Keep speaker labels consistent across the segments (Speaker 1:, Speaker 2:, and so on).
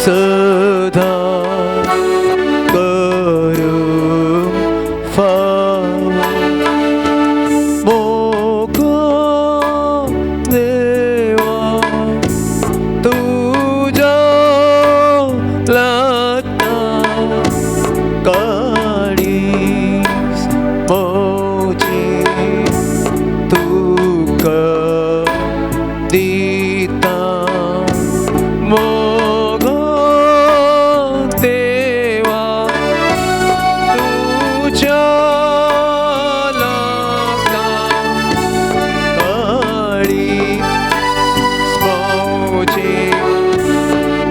Speaker 1: सदा करून फावा मोगा देवा तुझ्या लाटा काळीस मोजे तुका दिता मोगा देवा तुझ्या लाटा काळीस मोजे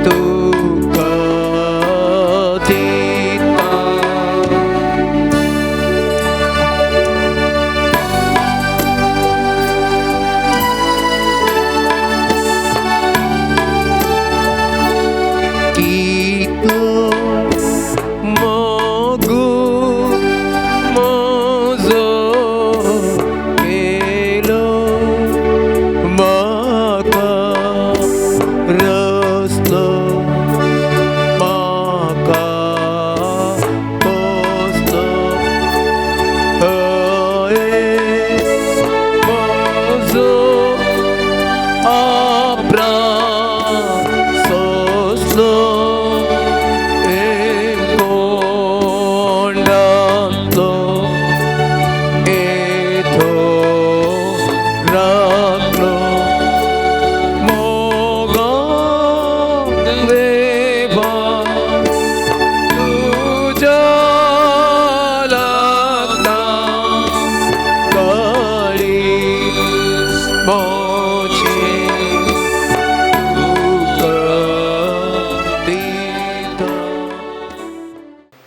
Speaker 1: तुका दिता. Kita magu mozo kelo maka rasta maka posta ae mozo abra soslo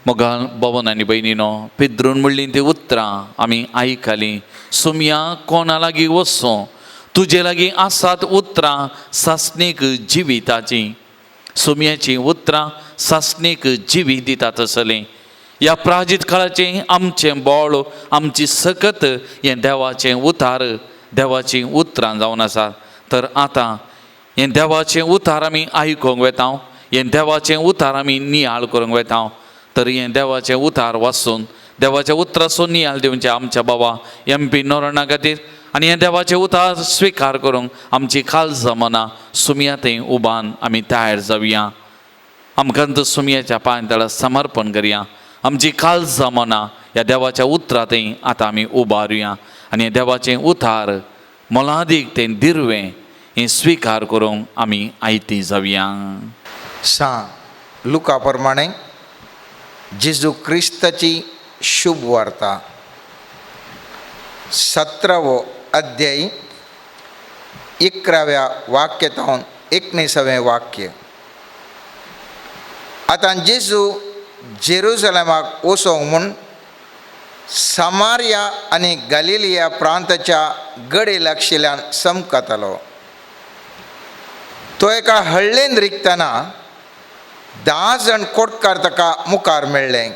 Speaker 2: Moga भवन आनी बहिणीनो पिद्रून म्हणली ती उतरां आमी आयकली. सुमया कोणा लागीं वचो तुजे लागीं आसात उतरां सासणेक जिविताची. सुमयाची उतरां सासणेक जिवीत दितात आसलें. ह्या प्राजीत काळाचें आमचें बोळ आमची सकत हें देवाचें उतार देवाचीं उतरां जावन आसात. तर आतां हें देवाचें उतार आमी आयकूंक वेता, हें देवाचें उतार आमी नियाळ करूंक वेता. तर हें देवाचें उतार वाचून देवाच्या उतरासून नियाळ दिवचें आमच्या बाबा MP नोरणा खातीर आनी हें देवाचें उतार स्विकार करूंक आमची काल जमना सुमया थंय उबान आमी तयार जावया. आमकां सुमयाच्या पांयतळा समर्पण करया. आमची काल जमना ह्या देवाच्या उतरां थंय आतां आमी उबारुया आनी हें देवाचें उतार मोलादीक तें दिर्वें हें स्विकार करूंक आमी आयती जावया.
Speaker 3: लुका प्रमाणे जेजू क्रिस्ताची शुभ वार्ता 17 अध्याय 11व्या वाक्यातून 19वें वाक्य. आतां जेजू जेरुसलेमाक वचोंक म्हूण समारिया आनी गलिलिया प्रांताच्या गडे लागशिल्ल्यान समकतालो. तो एका हळ्ळेन रिगतना 10 जण कोटकार ताका मुखार मेळ्ळे.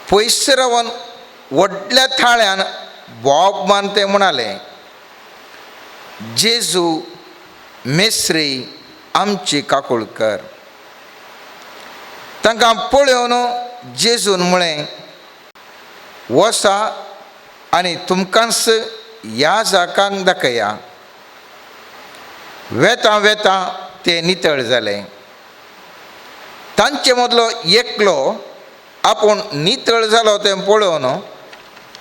Speaker 3: पयस रावन व्हडल्या थाळ्यान बोबमान ते म्हणाले, जेजू मेस्री आमची काकूळ कर. तांकां पळोवन जेजून म्हळें, वसा आनी तुमकांच ह्या जागांक दाखया. वेता वेता ते नितळ जाले. तांचे मदलो एकलो आपूण नितळ जालो तें पळोवन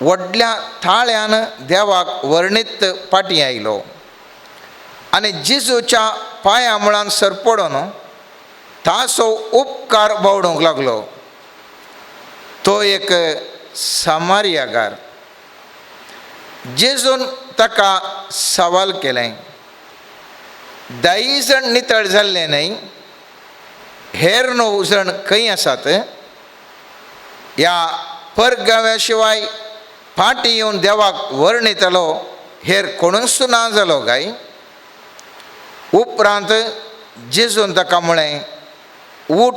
Speaker 3: व्हडल्या थाळ्यान देवाक वर्णीत फाटीं आयलो आनी जेजूच्या पांया मुळान सरपडून ताचो उपकार भोंवडूंक लागलो. तो एक समारियागार. जेजून ताका सवाल केलें, 10 जण नितळ जाल्ले न्हय, हेर 9 जण खंय आसात? ह्या परगाव्या शिवाय फाटीं येवन देवाक वर्णितलो हेर कोणूच ना जालो काय? उपरांत जेजून ताका म्हळें, उठ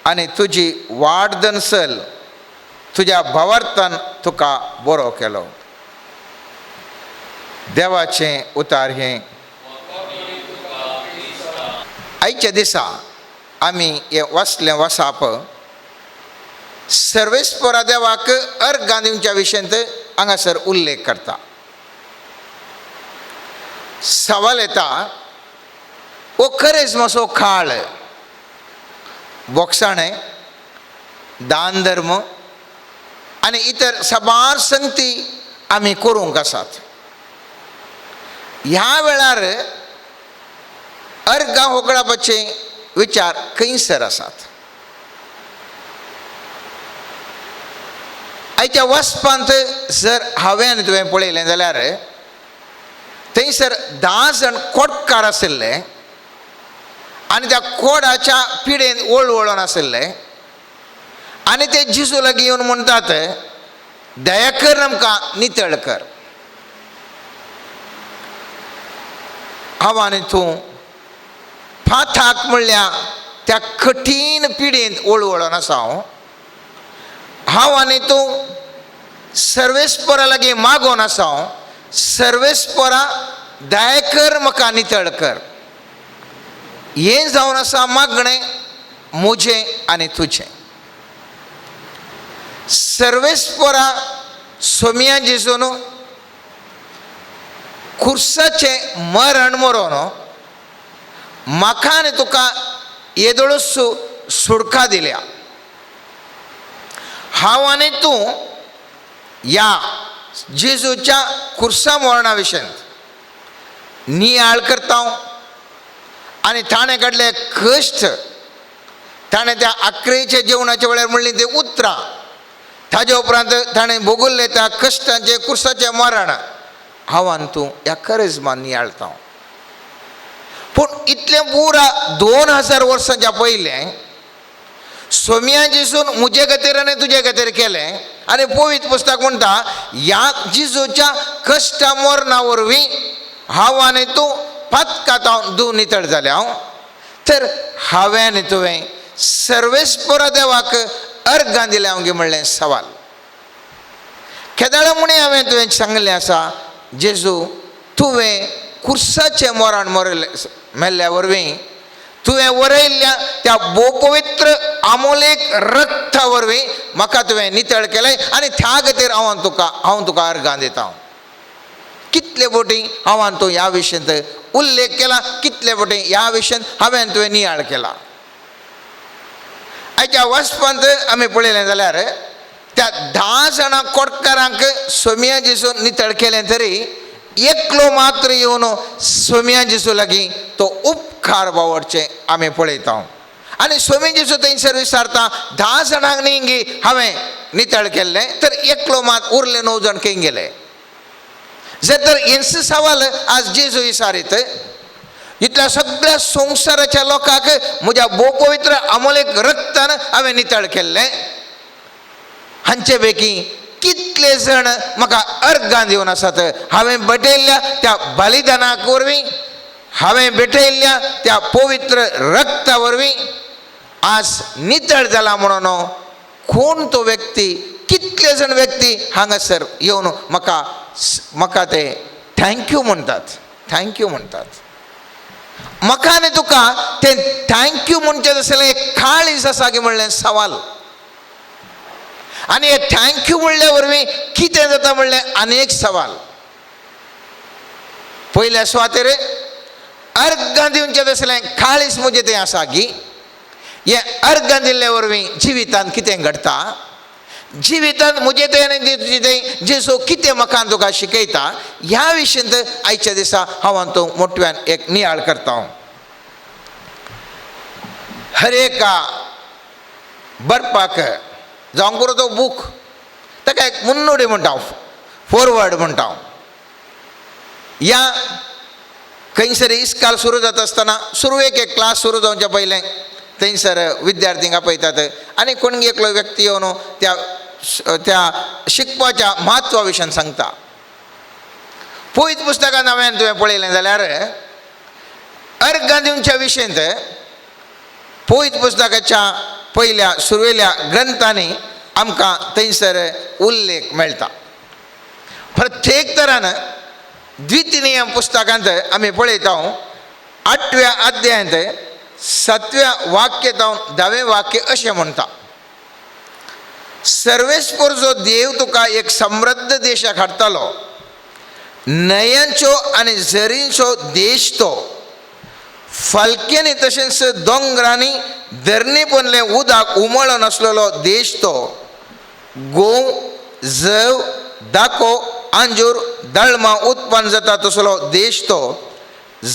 Speaker 3: आनी तुजी वाडदन चल, तुज्या भावार्थान तुका बरो केलो. देवाचें उतार हें. आयच्या दिसा आमी हे वाचलें वसाप सर्वेस्परा देवाक अर्घां दिवच्या विशयंत हांगासर उल्लेख करता. सवाल येता, ओ खरेंच मातसो काळ बोगसाणें, दान धर्म आनी इतर साबार संगती आमी करूंक आसात. ह्या वेळार अर्घां होगडावपाचे विचार खंयसर आसात. आयच्या वचपांत जर हांवें आनी तुवें पळयलें जाल्यार थंयसर 10 जण कोडकार आशिल्ले आनी त्या कोडाच्या पिडेन वळवळोन आशिल्ले आनी ते जेजू लागीं येवन म्हणटात, दया कर आमकां, नितळ कर. हांव आनी तूं फाथाक म्हणल्या त्या कठीण पिडेंत वळवळोन आसा. हांव आनी तूं सर्वेस्परा लागीं मागोन आसा, सर्वेस्परा दया कर, म्हाका नितळ कर. हें जावन आसा मागणें म्हजें आनी तुजें. सर्वेस्परा सोम्या जेजून खुर्साचें मरण मरोन म्हाका आनी तुका येदोळूच सुडका दिल्या. हांव आनी तूं ह्या जेजूच्या खुर्सा मरणा विशयंत नियाळ करता आनी ताणें काडले कश्ट, ताणें त्या आख्रेच्या जेवणाच्या वेळार म्हणली ते उतरां, ताजे उपरांत ताणें भोगुल्लें त्या कश्टाचें खुर्साचें मरण हांव आनी तूं ह्या खरेजमान नियाळता. पूण इतलें पुरा 2000 वर्सांच्या पयलें सोम्या जेजून म्हजे खातीर आनी तुजे खातीर केलें. आनी पवित्र पुस्तक म्हणटा, ह्या जेजूच्या कश्टा मरणा वरवीं हांव आनी तूं पातकांत धुवन नितळ जाले. तर हांवें आनी तुवें सर्वेस्परा देवाक अर्घां दिलें हांवें म्हणलें सवाल. केदाळ म्हणी हांवें तुवें सांगलें आसा, जेजू तुवें खुर्साचें मरण मेल्ल्या वरवीं तुवें वरयल्ल्या त्या पवित्र आमोलेक रक्ता वरवीं म्हाका तुवें नितळ केलें आनी त्या खातीर हांव तुका अर्घां दिता. कितले फावटी हांव आनी तूं ह्या विशयंत उल्लेख केला, कितले फावटी ह्या विशयंत हांवें तुवें नियाळ केला. आयच्या वचपांत आमी पळयलें जाल्यार त्या 10 जाणां कोडकारांक सोम्या जेजून नितळ केलें, तरी एकलो मात्र येवन सोम्या जेजू लागीं तो उपकार वावरचें आमी पळयता. आनी सोम्या जेजू थंयसर विचारता, 10 जाणांक न्ही हांवें नितळ केल्लें, तर एकलो मात उरले 9 जण खंय गेले. जर तर हेंच सवाल आज जेजू विचारीत, इतल्या सगळ्या संवसाराच्या लोकांक म्हज्या पवित्र अमोलेक रक्तान हांवें नितळ केल्लें, हांचे पैकी कितले जण म्हाका अर्घां दिवन आसात. हांवें भेटयल्ल्या त्या बलिदानाक वरवीं, हांवें भेटयल्ल्या त्या पवित्र रक्ता वरवीं आज नितळ जाला म्हणून कोण तो व्यक्ती, कितले जण व्यक्ती हांगासर येवन म्हाका ते थँक्यू म्हणटात, थँक्यू म्हणटात. म्हाका आनी तुका ते थँक्यू म्हणचें आसलें एक काळीज आसा की म्हणलें सवाल. आनी हे थँक्यू म्हणल्या वरवीं कितें जाता म्हणलें आनीक सवाल. पयल्या सुवातेर अर्घां दिवचें आसलें काळीज म्हजें तें आसा की हे अर्घां दिल्ल्या वरवीं जिवितांत कितें घडटा, जिवितांत म्हजें तें आनी तुजें तें जेजू कितें म्हाका तुका शिकयता, ह्या विशयंत आयच्या दिसा हांव तूं मोठव्यान एक नियाळ करता. हर एका बरपाक जावंक पुरो तो बूक, ताका एक मुन्नुडी म्हणटा, फॉरवर्ड म्हणटा. ह्या खंयसर इस्काल सुरू जाता आसतना सुरवेक एक क्लास सुरू जावच्या पयलें थंयसर विद्यार्थींक आपयतात आनी कोण एकलो व्यक्ती येवन त्या शिकपाच्या म्हत्वा विशयन सांगता. पवित्र पुस्तकांत हांवें तुवें पळयलें जाल्यार अर्घां दिवच्या विशयंत पवित्र पुस्तकाच्या पयल्या सुरवेल्या ग्रंथांनी आमकां थंयसर उल्लेख मेळटा. प्रत्येक तरान द्वितीय पुस्तकांत आमी पळयता 8व्या अध्यायांत 7व्या वाक्यात 10वें वाक्य अशें म्हणटा, सर्वेस्पर जो देव तुका एक समृद्ध देशाक हाडटलो, न्हंयांचो आनी झरींचो देश तो, फालक्यांनी तशेंच दोंगरांनी धरणी पोंदलें उदक उमळून आसलेलो देश तो, गोव, जव, दाको, अंजूर, दळमां उत्पन्न जाता तसलो देश तो,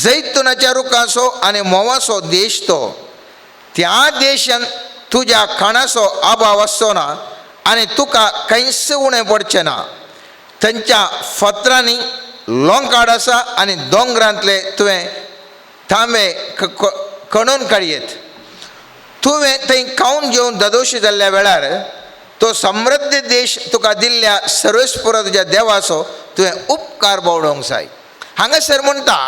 Speaker 3: जैतुनाच्या रुखाचो आनी मोवाचो देश तो, त्या देशांत तुज्या खाणाचो अभाव आसचो ना आनी तुका कांयच उणें पडचें ना. थंयच्या फातरांनी लोंकाड आसा आनी दोंगरांतले तुवें थांबे खणून काडयेत. तुवें थंय खावन घेवन ददोशी जाल्ल्या वेळार तो समृद्ध देश तुका दिल्ल्या सर्वेस्पर तुज्या देवाचो तुवें उपकार बावडोवंक जाय. हांगासर म्हणटा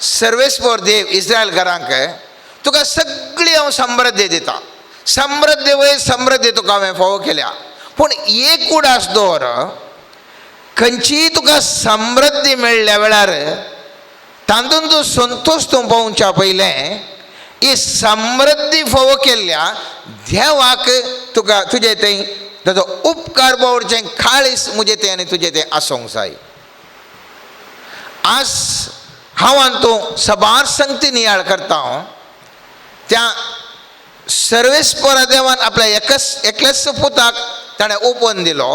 Speaker 3: सर्वेस्पर देव इस्रायल घरांक तुका सगळी हांव समृद्धी दिता, समृद्धी वयर समृद्धी तुका हांवें फावो केल्या. पूण एक उडास दवर, खंयचीय तुका समृद्धी मेळ्ळ्या वेळार तातूंत तूं संतोश तूं पावच्या पयलें ही समृद्धी फावो केल्ल्या देवाक तुका तुजे थंय ताचो उपकार बावडचें खाळीस मुजे तें आनी तुजें तें आसूंक जाय. आज हांव आनी तूं सबार संगती नियाळ करता. त्या सर्वेस्पर देवान आपल्या एकल्याच पुताक ताणें ओपन दिलो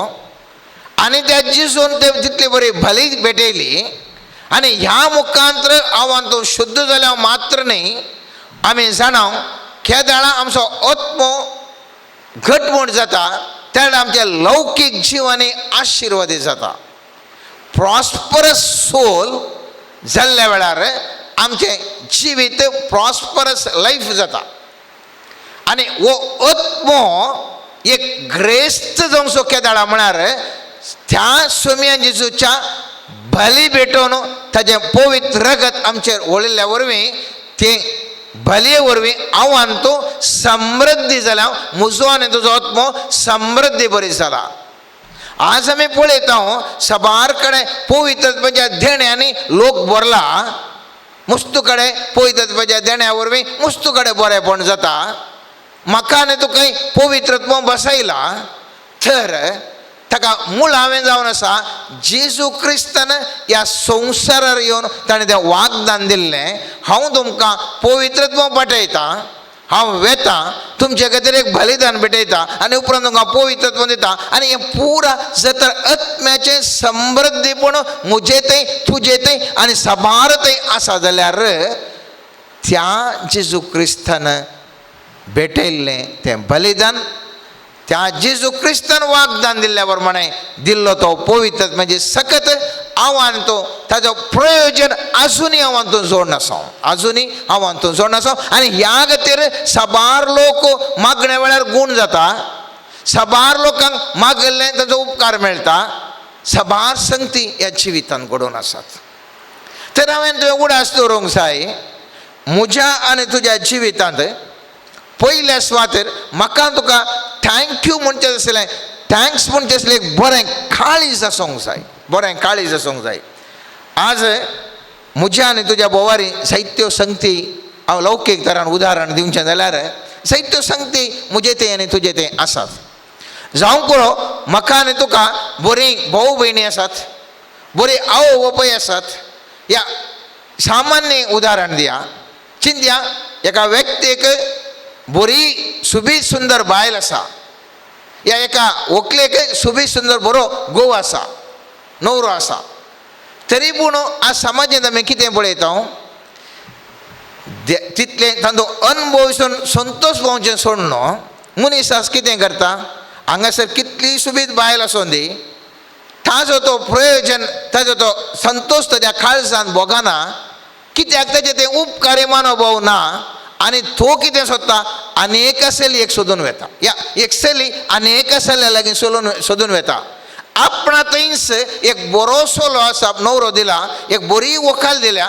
Speaker 3: आनी त्या जिजून ते तितली बरी भली भेटयली. आनी ह्या मुखांतर हांव आनी तूं शुद्ध जाल्या मात्र न्ही, आमी जाणाव केदाळा आमचो आत्मो घटमूट जाता, त्या आमचे लौकीक जिवानी आशिर्वादी जाता. प्रॉस्परस सोल जाल्ल्या वेळार आमचें जिवीत प्रॉस्परस लायफ जाता. आनी हो आत्मो एक ग्रेस्त जावंचो केदाळा म्हळ्यार त्या सोम्या जेजूच्या भली भेटोवन ताजें पवित्र रगत आमचेर वळिल्ल्या वरवीं तें भलये वरवीं हांव आनी तूं समृद्धी जाल्या, म्हजो आनी तुजो आत्मो समृद्धी बरी जाला. आज आमी पळयता सबार कडेन पवित्रत्वाच्या देण्यांनी लोक भरला. मुस्तू कडेन पवित्रत्वाच्या देण्या वरवीं मुस्तू कडेन बरेंपण जाता. म्हाका आनी तुका पवित्रत्व बसयला तर ताका मूळ हांवें जावन आसा जेजू क्रिस्तान ह्या संवसारार येवन ताणें तें वागदान दिल्लें. हांव तुमकां पवित्रत्व पाठयता, हांव वेता, तुमचे खातीर एक बलिदान भेटयता आनी उपरांत तुमकां पवित्रत्व दिता. आनी हें पुरा जर आत्म्याचें समृद्धीपण म्हजे थंय तुजे थंय आनी सबार थंय आसा जाल्यार त्या जेजू क्रिस्तान भेटयल्लें तें बलिदान, त्या जेजू क्रिस्तान वागदान दिल्ल्या प्रमाणे दिल्लो तो पवित्र म्हणजे सकत हांव आनी तूं ताचो प्रयोजन आजुनी हांव आनी तूं जोडून आसा, आजुनी हांव आनी तूं जोडून आसा. आनी ह्या खातीर सबार लोक मागण्या वेळार गूण जाता, सबार लोकांक मागल्लें ताचो उपकार मेळटा. सबार संगती ह्या जिवितांत घडोवन आसात. तर हांवें तुवें उडास दवरूंक जाय म्हज्या आनी तुज्या जिवितांत पयल्या सुवातेर म्हाका तुका थँक्यू म्हणचें आसलें, थँक्स म्हणचें आसलें एक बरें काळीज आसूंक जाय, बरें काळीज आसूंक जाय. आज म्हज्या आनी तुज्या बोवारी जायत्यो संगती हांव लौकीक तरान उदाहरण दिवचें जाल्यार जायत्यो संगती म्हजे थंय आनी तुजे थंय आसात. जावं पळो म्हाका आनी तुका बरी भाऊ भयणी आसात, बरी आवय बापूय आसात. ह्या सामान्य उदाहरण दिया. चिंतया एका व्यक्तीक बरी सुबीज सुंदर बायल आसा, या एका व्हंकलेक सुबीज सुंदर बरो घोव आसा, न्हवरो आसा. तरी पूण आज समाजांत आमी कितें पळयता तितलें तांचो अनुभवसून संतोश पावचें सोडून मनीस आज कितें करता, हांगासर कितली सुबीज बायल आसूं दी ताजो तो प्रयोजन, ताजो तो संतोश ताच्या काळजान भोगना. कित्याक ताचे तें उपकारी मनोभाव ना आनी तो कितें सोदता आनेक आसली एक सोदून वेता, या एक चली आनेक आसल्या लागीं सोदून वेता. आपणा थंयच एक बरोसो आसा न्हवरो दिला, एक बरी व्हंकल दिल्या,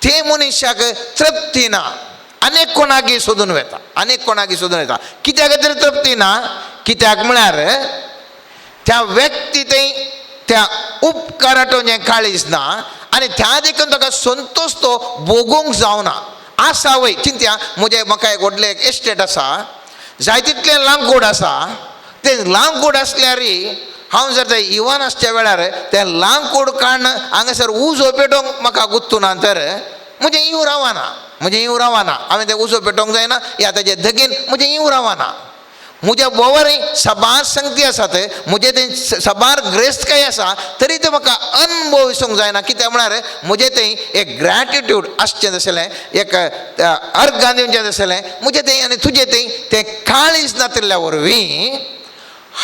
Speaker 3: ते मनशाक तृप्ती ना, अनेक कोणाकी सोदून वेता, अनेक कोणाकी सोदून येता. कित्या खातीर तृप्ती ना, कित्याक म्हळ्यार त्या व्यक्ती थंय त्या उपकाराचो जें काळीज ना आनी त्या देखून ताका संतोश तो भोगूंक जावना. आसा वय चिंत्या म्हजे म्हाका एक व्हडलें एक एस्टेट आसा जाय तितलें लांकूड आसा तें लांकूड आसल्यार हांव जर थंय इवन आसच्या वेळार तें लांकूड काडून हांगासर उजो पेटोवंक म्हाका गुंतूना तर म्हजें इव रावना हांवें तें उजो पेटोवंक जायना या ताचे धगेन म्हजें इव रावना म्हज्या बोवारय सबार संगती आसात म्हजे थंय सबार ग्रेस्तकाय आसा तरी तें म्हाका अनुभव दिसूंक जायना कित्याक म्हळ्यार म्हजें थंय एक ग्रॅटिट्यूड आसचें आसलें एक अर्घ दिवचें आसलें म्हजें थंय आनी तुजें थंय तें काळीज नातिल्ल्या वरवीं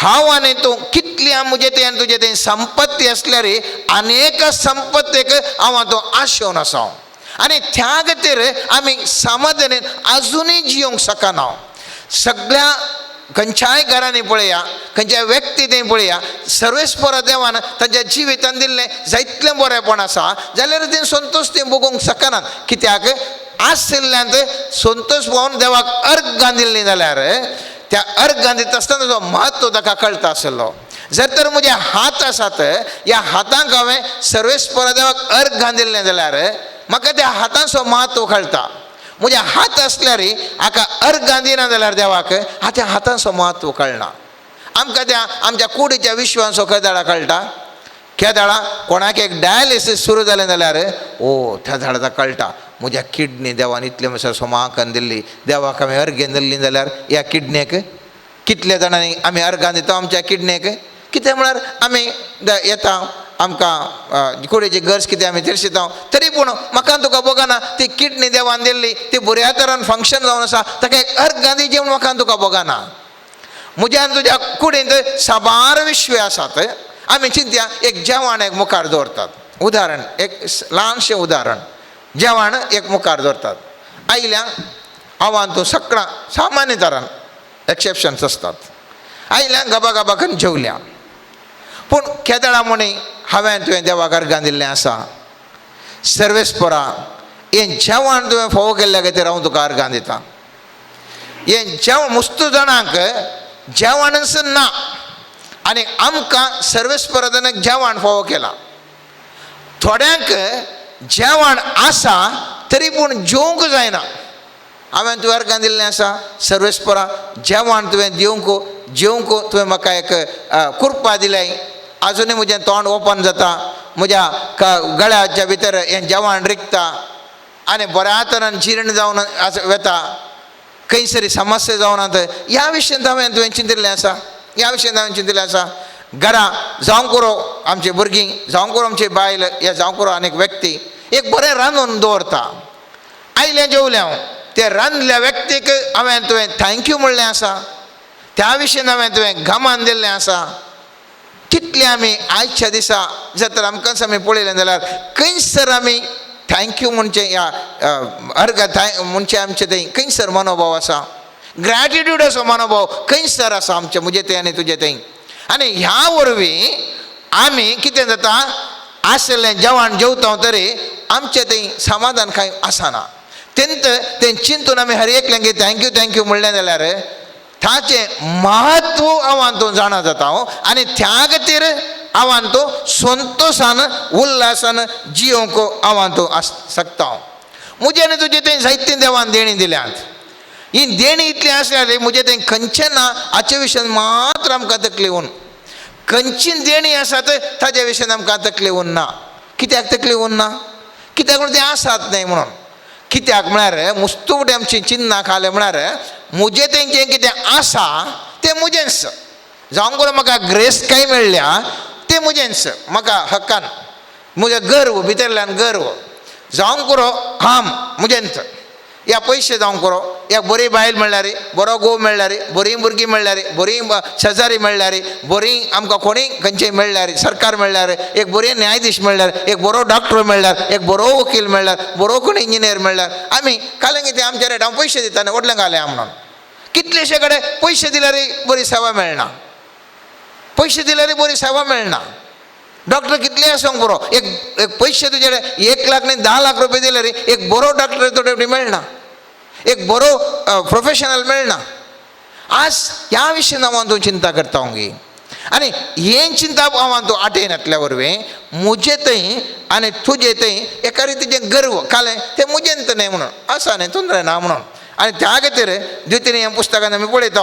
Speaker 3: हांव आनी तूं कितली म्हजे थंय आनी तुजे थंय संपत्ती आसल्यार अनेक संपत्तीक हांव तूं आशेवन आसा आनी त्या खातीर आमी समाधानान अजुनूय जियोंक शकना सगळ्या खंयच्याय घरांनी पळया खंयच्या व्यक्ती थंय पळया सर्वेस्परा देवान तांच्या जिवितान दिल्लें जायतलें बरेंपण आसा जाल्यार तें संतोश तें भोगूंक शकनात कित्याक आशिल्ल्यांत संतोश भोवन देवाक अर्घ दिल्लीं जाल्यार त्या अर्घ दिता आसतना जो महत्व ताका कळटा आसलो जर तर म्हजे हात आसात ह्या हातांक हांवें सर्वेस्परा देवाक अर्घ दिल्लें जाल्यार म्हाका त्या हातांचो महत्व कळटा म्हजे हात आसल्यार हाका अर्घ दिना जाल्यार देवाक त्या हातांचो महत्व कळना आमकां त्या आमच्या कुडीच्या विश्वांचो केदाळा कळटा केदाळा कोणाक एक डायलिसीस सुरू जालें जाल्यार त्या झाडाचा कळटा म्हज्या किडनी देवान इतले म्हज्या सोमाकन दिल्ली देवाक आमी अर्घेन दिल्ली जाल्यार ह्या किडनेक कितले जाणांनी आमी अर्घां दिता आमच्या किडनेक कित्याक म्हळ्यार आमी येता आमकां कुडीची गरज कितें आमी तेरशिता तरी पूण म्हाका तुका बघना ती किडनी देवान दिल्ली ती बऱ्या तरान फंक्शन जावन आसा ताका एक अर्घ दी जेवण म्हाका तुका बघना म्हज्या तुज्या कुडींत साबार विश्वे आसात आमी चिंत्या एक जेवण एक मुखार दवरतात उदाहरण एक ल्हानशें उदाहरण जेवण एक मुखार दवरतात आयल्या हांवान तूं सकाळ सामान्य तरान एक्सेप्शन्स आसतात आयल्या गबा गबा करून जेवल्या पूण केदाळा म्हणी हांवें तुवें देवाक अर्घां दिल्लें आसा सर्वेस्परा हें जेवण तुवें फोव केल्ल्या खातीर हांव तुका अर्घां दितां हें जेवण मुस्त जाणांक जेवणच ना आनी आमकां सर्वेस्परान जेवण फोव केलां थोड्यांक जेवण आसा तरी पूण जेवंक जायना हांवें तुवें अर्घां दिल्लें आसा सर्वेस्परा जेवण तुवें जेवंक तुवें म्हाका एक कृपा दिल्याय अजुनूय म्हजें तोंड ओपन जाता म्हज्या गळ्याच्या भितर हें जेवण रिकता आनी बऱ्या तरान जीर्ण जावन वता खंयसरी समस्या जावनात ह्या विशयान हांवें तुवें चिंतिल्लें आसा घरा जावं करो आमची भुरगीं जावं करो आमची बायल या जावं करो आनी व्यक्ती एक बरें रांदून दवरता आयलें जेवलें हांव त्या रांदल्या व्यक्तीक हांवें तुवें थँक्यू म्हणलें आसा त्या विशयान हांवें तुवें घमान दिल्लें आसा कितले आमी आयच्या दिसा जर तर आमकांच आमी पळयलें जाल्यार खंयसर आमी थँक्यू म्हणचे या अर्घ म्हणचे आमचे थंय खंयसर मनोभाव आसा ग्रॅटिट्यूड असो मनोभाव खंयसर आसा आमचे म्हजे थंय आनी तुजे थंय आनी ह्या वरवीं आमी कितें जाता आसलें जेवण जेवता तरी आमचे थंय समाधान कांय आसना तें चिंतून आमी हर एकल्यांक थँक्यू म्हणलें जाल्यार ताचें महत्व हांव तो जाणा जाता आनी त्या खातीर हांव तो संतोशान उल्हासान जियोंक हांव तो शकता म्हजे आनी तुजे थंय जायतीं देवान देणी दिल्यात ही देणी इतली आसल्यार म्हजे थंय खंयचें ना हाचे विशयान मात्र आमकां तकली उन खंयची देणी आसात ताचे विशयान आमकां तकली उरना कित्याक तकली उरना कित्याक म्हणून तें आसात न्हय म्हणून कित्याक म्हळ्यार मुस्तुबडी आमची चिन्नां खाले म्हळ्यार म्हजें थंय जें कितें आसा तें म्हजेंच जावं करून म्हाका ग्रेस कांय मेळ्ळ्या तें म्हजेंच म्हाका हक्कान म्हज्या गर्व भितरल्यान गर्व जावं करो हाम म्हजेंच या पयशे जावं करो एक बरी बायल मेळ्ळ्यार बरो घोव मेळ्ळ्यार बरी भुरगीं मेळ्ळ्यार बरी शेजारी मेळ्ळ्यार बरी आमकां कोणीय खंयचेय मेळ्ळ्यार सरकार मेळ्ळ्यार एक बरे न्यायाधीश मेळ्ळ्यार एक बरो डॉक्टर मेळ्ळ्यार एक बरो वकील मेळ्ळ्यार बरो कोणी इंजिनियर मेळ्ळ्यार आमी कालें कितें आमच्या रेट हांव पयशे दिता न्हय वडल्यांक घाल्या म्हणून कितलेशे कडेन पयशे दिल्यार बरी सेवा मेळना पयशे दिल्यार बरी सेवा मेळना डॉक्टर कितले आसूंक बरो एक पयशे तुजे 1 लाख न्ही 10 लाख रुपये दिल्यार एक बरो डॉक्टर तो मेळना एक बरो प्रोफेशनल मेळना आज ह्या विशयान हांव तूं चिंता करता गी आणि हे चिंता हांव तूं आटेनातल्या वरवीं मुजे थंय आनी तुजे थंय एका रितीचें गर्व कालें तें मुजेंत न्ही म्हणून आसा न्ही तोंदरे ना म्हणून. आनी त्या खातीर द्वितीय पुस्तकांत आमी पळयता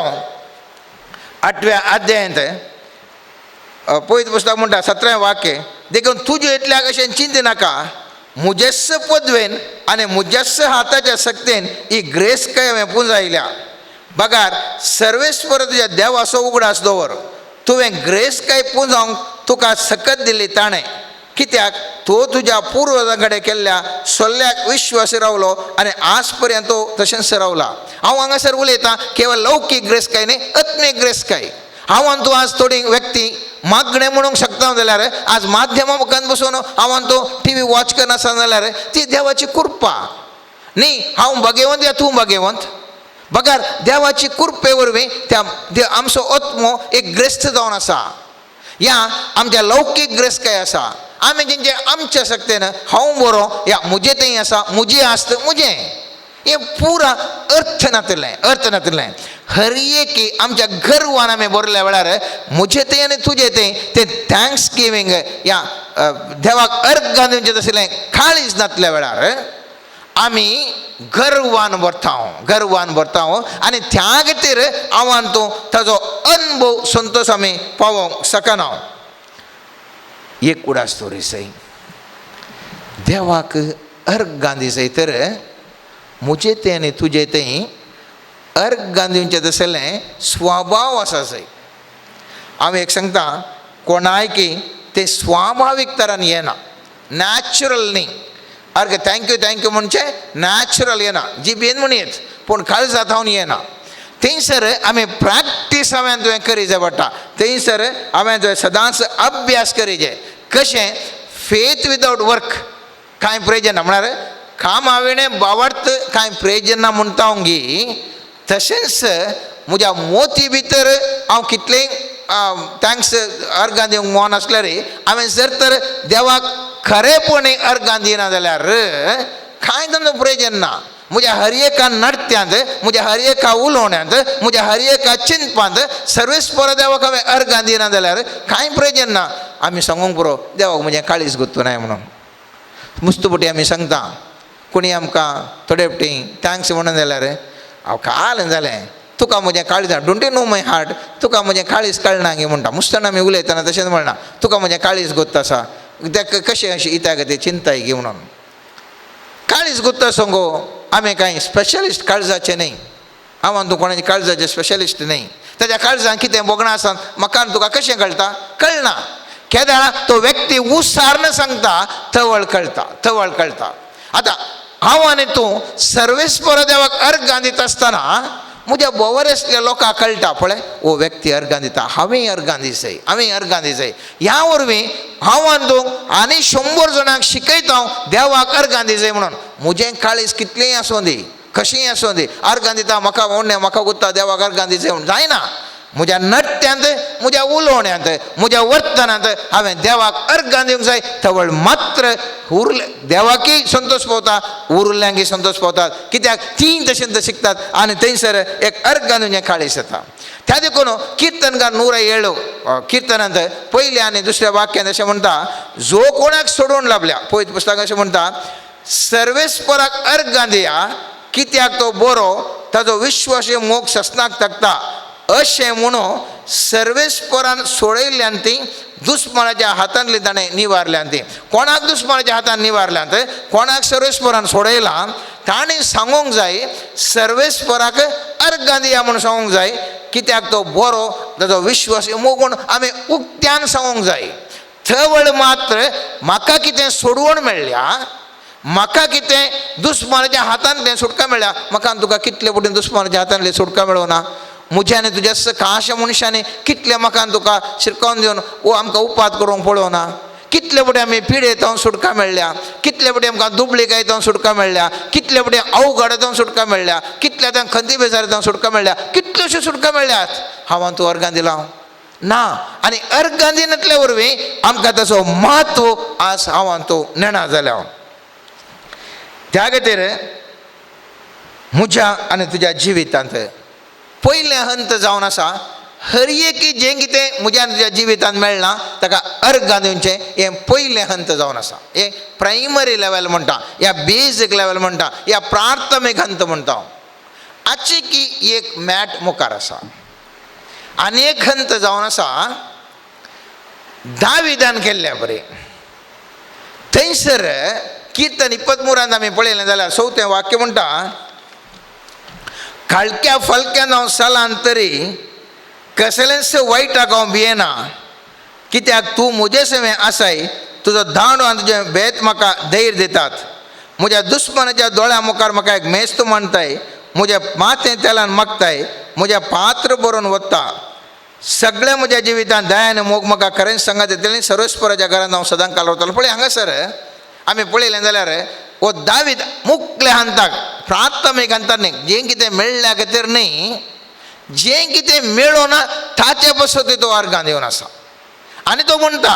Speaker 3: 8व्या अध्यायांत पयलीं पुस्तक म्हणटा 17वें वाक्य, देखून तुज्यो इतल्या कशें चिंता नाका, मुजेस्स पदवेन आनी मुजेस्स हाताच्या सक्तेन ही ग्रेस काय हांवें पुंजायल्या. बगार सर्वेस्पर तुज्या देवाचो उगडास दवर, तुवें ग्रेस काय पुंजावंक तुका सकत दिली ताणें. कित्याक तो तुज्या पुर्वजां कडेन केल्ल्या सोल्ल्याक विश्वास रावलो आनी आज पर्यंत तो तशेंच रावला. हांव हांगासर उलयतां केवळ लौकीक ग्रेस काय न्ही, आत्मीक ग्रेस काय. हांव आनी तूं आज थोडी व्यक्ती मागणें म्हणूंक शकता जाल्यार आज माध्यमां मुखार बसून हांव आनी तूं TV वॉच करनासतना जाल्यार ती देवाची कृपा न्ही. हांव भाग्यवंत या तूं भाग्यवंत. बगार देवाची कृपे वरवीं त्या आमचो आत्मो एक ग्रेस्त जावन आसा. ह्या आमच्या लौकीक ग्रेस काय आसा. आमी जेंचे आमच्या सक्तेन हांव बरो या मुजे थंय आसा, मुजी आस्त मुजें, हे पुरा अर्थ नातलें. हर एक आमच्या गर्वान आमी बरल्या वेळार मुजे थंय आनी तुजे थंय ते थँक्स गिवींग या देवाक अर्घ घालूंचें तसलें काळीज नातल्या वेळार आमी गर्वान भरता आनी त्या खातीर हांव आनी तूं ताजो अनुभव संतोश आमी पावोवंक शकना. एक उडास तोरी देवाक अर्घ गांधी तर मुजे ते आनी तुजे थंय अर्घ गांधींचें तसलें स्वभाव आसा. हांव एक सांगता, कोणाय की ते स्वाभावीक तरान येना, नॅचरल न्ही. अर्घ थँक्यू म्हणचे नॅचरल येना, जिबेन म्हण येत पूण काळजांत हांव येना. थंयसर आमी प्रॅक्टीस हांवें तुवें करी जाय पडटा. थंयसर हांवें तुवें सदांच अभ्यास करी जाय. कशें फेथ विदावट वर्क कांय प्रयोजन ना. म्हळ्यार काम हांवें बावडत कांय प्रयोजन ना म्हणटा हांव गी. तशेंच म्हज्या मोती भितर हांव कितलेंय थँक्स अर्घां दिवंक मोन आसल्यार हांवें जर तर देवाक खरेपणी अर्घां दिना जाल्यार कांय ताचो प्रयोजन ना. म्हज्या हर एका नडत्यांत, म्हज्या हर एका उलोवण्यांत, म्हज्या हर एका चिंतपांत सर्वेस्पर देवाक हांवें अर्घां दिना जाल्यार कांय प्रयोजन ना. आमी सांगूंक पुरो देवाक म्हजें काळीज गुंतूनाय म्हणून. मुस्तुपटी आमी सांगता, कोणी आमकां थोडे फावटी थँक्स म्हणून जाल्यार हांव काल जालें तुका म्हजें काळीज don't you know my heart, तुका म्हजें काळीज कळना गे म्हणटा. मुस्तान आमी उलयतना तशेंच म्हणना, तुका म्हजें काळीज गुत्त आसा. तें कशें अशें इत्या खातीर चिंताय गे म्हणून. काळीज गुत्त सांगो आमी कांय स्पेशलिस्ट काळजाचे न्ही. हांव आनी तूं कोणाचे काळजाचे स्पेशलिस्ट न्ही. ताच्या काळजान कितें बोगणां आसा म्हाका तुका कशें कळटा? कळना. केदार तो व्यक्ती उसारन सांगता थवळ कळटा. आतां हांव आनी तूं सर्वेस्पर देवाक अर्घां दिता आसतना म्हज्या बोवार आसलेल्या लोकांक कळटा पळय हो व्यक्ती अर्घां दिता, हांवें अर्घां दिसय. ह्या वरवीं हांव आनी तूं आनी 100 जाणांक शिकयता देवाक अर्घां दिसय म्हणून. म्हजें काळीज कितलेंय आसूं दी, कशेंय आसूं दी, अर्घां दिता म्हाका व्हडलें म्हाका गुत्ता देवाक अर्घां दिसय म्हणून जायना. म्हज्या नट्यांत, म्हज्या उलोवण्यांत, म्हज्या वर्तनांत हांवें देवाक अर्घां दिवंक जाय. थवळ मात्र देवाकय संतोश पावता, उरल्यांकय संतोश पावतात. कित्याक तीं तशेंच शिकतात आनी थंयसर एक अर्घां दिवचें काळीज जाता. त्या देखून किर्तनकार 107 किर्तनांत पयल्या आनी दुसऱ्या वाक्यांत अशें म्हणटा, जो कोणाक सोडून लाभल्या, पळयत पुस्तक अशें म्हणटा, सर्वेस्पराक अर्घां दिया कित्याक तो बरो, ताजो विश्वास मोग ससनाक तगता. अशें म्हणून सर्वेस्परान सोडयल्ल्यान ती दुस्मनाच्या हातांतली ताणें निवारल्यान ती. कोणाक दुस्मनाच्या हातान निवारल्यात, कोणाक सर्वेस्परान सोडयलां ताणें सांगूंक जाय सर्वेस्पराक अर्घां दिया म्हणून सांगूंक जाय. कित्याक तो बरो, ताजो विश्वास मोगून आमी उक्त्यान सांगूंक जाय. थवळ मात्र म्हाका कितें सोडवण मेळ्ळ्या, म्हाका कितें दुस्मनाच्या हातांतलें सुटका मेळ्ळ्या. म्हाका तुका कितले पटीन दुस्मनाच्या हातांतली सुटका मेळोना. म्हज्यान तुज्या काशा मनशांनी कितले म्हाका तुका शिरकावन दिवन वो आमकां उपात करूंक पळोवना. कितले पटी आमी पिडेतावन सुटका मेळ्ळ्या, कितले पटी आमकां दुबळीकायेतावन सुटका मेळ्ळ्या, कितले पटी अवघडातावन सुटका मेळ्ळ्या, कितल्या तांकां खंती बेजारीतावन सुटका मेळ्ळ्या, कितल्योश्यो सुटका मेळ्ळ्यात. हांव तूं अर्घां दिला ना. आनी अर्घां दिनातल्या वरवीं आमकां ताचो म्हत्व आज हांव तूं नेणा जाल्या. त्या खातीर म्हज्या आनी तुज्या जिवितांत पयलें हंत जावन आसा हर एक जें कितें म्हज्या तुज्या जिवितांत मेळना ताका अर्घ दिवचें हें पयलें हंत जावन आसा. हें प्रायमरी लेवल म्हणटा, ह्या बेजीक लेवल म्हणटा, ह्या प्राथमीक हंत म्हणटा हांव. आजची की एक मॅट मुखार आसा. आनी एक हंत जावन आसा दाविदान केल्ल्या बरें. थंयसर किर्तन 23 आमी पळयलें जाल्यार 4थें वाक्य म्हणटा, काळक्या फलक्यान हांव चलान तरी कसलेंच वायटाक हांव भियेना, कित्याक तूं म्हजे सवें आसाय. तुजो दांडो आनी तुजें भेत म्हाका धैर्य दितात. म्हज्या दुस्मनाच्या दोळ्या मुखार म्हाका एक मेस्त मांडटाय. म्हजें माथें तेलान मागताय. म्हजें पात्र बरोवन वता. सगळ्या म्हज्या जिवितांत दया आनी मोग म्हाका खरेंच सांगात येतलें. सर्वेस्पराच्या घरांत हांव सदां काल वतालो. पळय हांगासर आमी पळयलें जाल्यार हो दावीद मुखल्या हंताक, प्राथमीक हंताक न्ही, जें कितें मेळ्ळ्या खातीर न्ही, जें कितें मेळ्ळो ना ताचे पसत तो अर्गां दिवन आसा. आनी तो म्हणटा,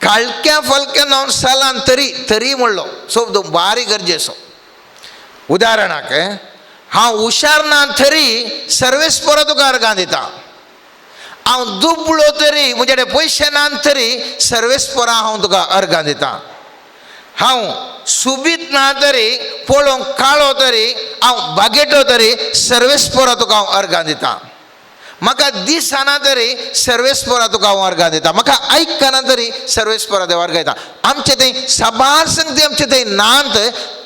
Speaker 3: काळक्या फलक्यान हांव चलान तरी म्हणलो शब्द बारीक गरजेचो. उदाहरणाक हांव हुशार ना तरी सर्वेस्परा तुका अर्गां दिता. हांव दुबळो तरी, म्हजे कडेन पयशे ना तरी सर्वेस्परा हांव तुका अर्गां दिता. हांव सुबीत ना तरी, पळोवंक काळो तरी, हांव बागेटो तरी सर्वेस्परा तुका हांव अर्गां दिता. म्हाका दिसना तरी सर्वेस्परा तुका हांव अर्गां दिता. म्हाका आयकना तरी सर्वेस्परा देव अर्गां दिता. आमचे थंय साबार संगती आमचे थंय नात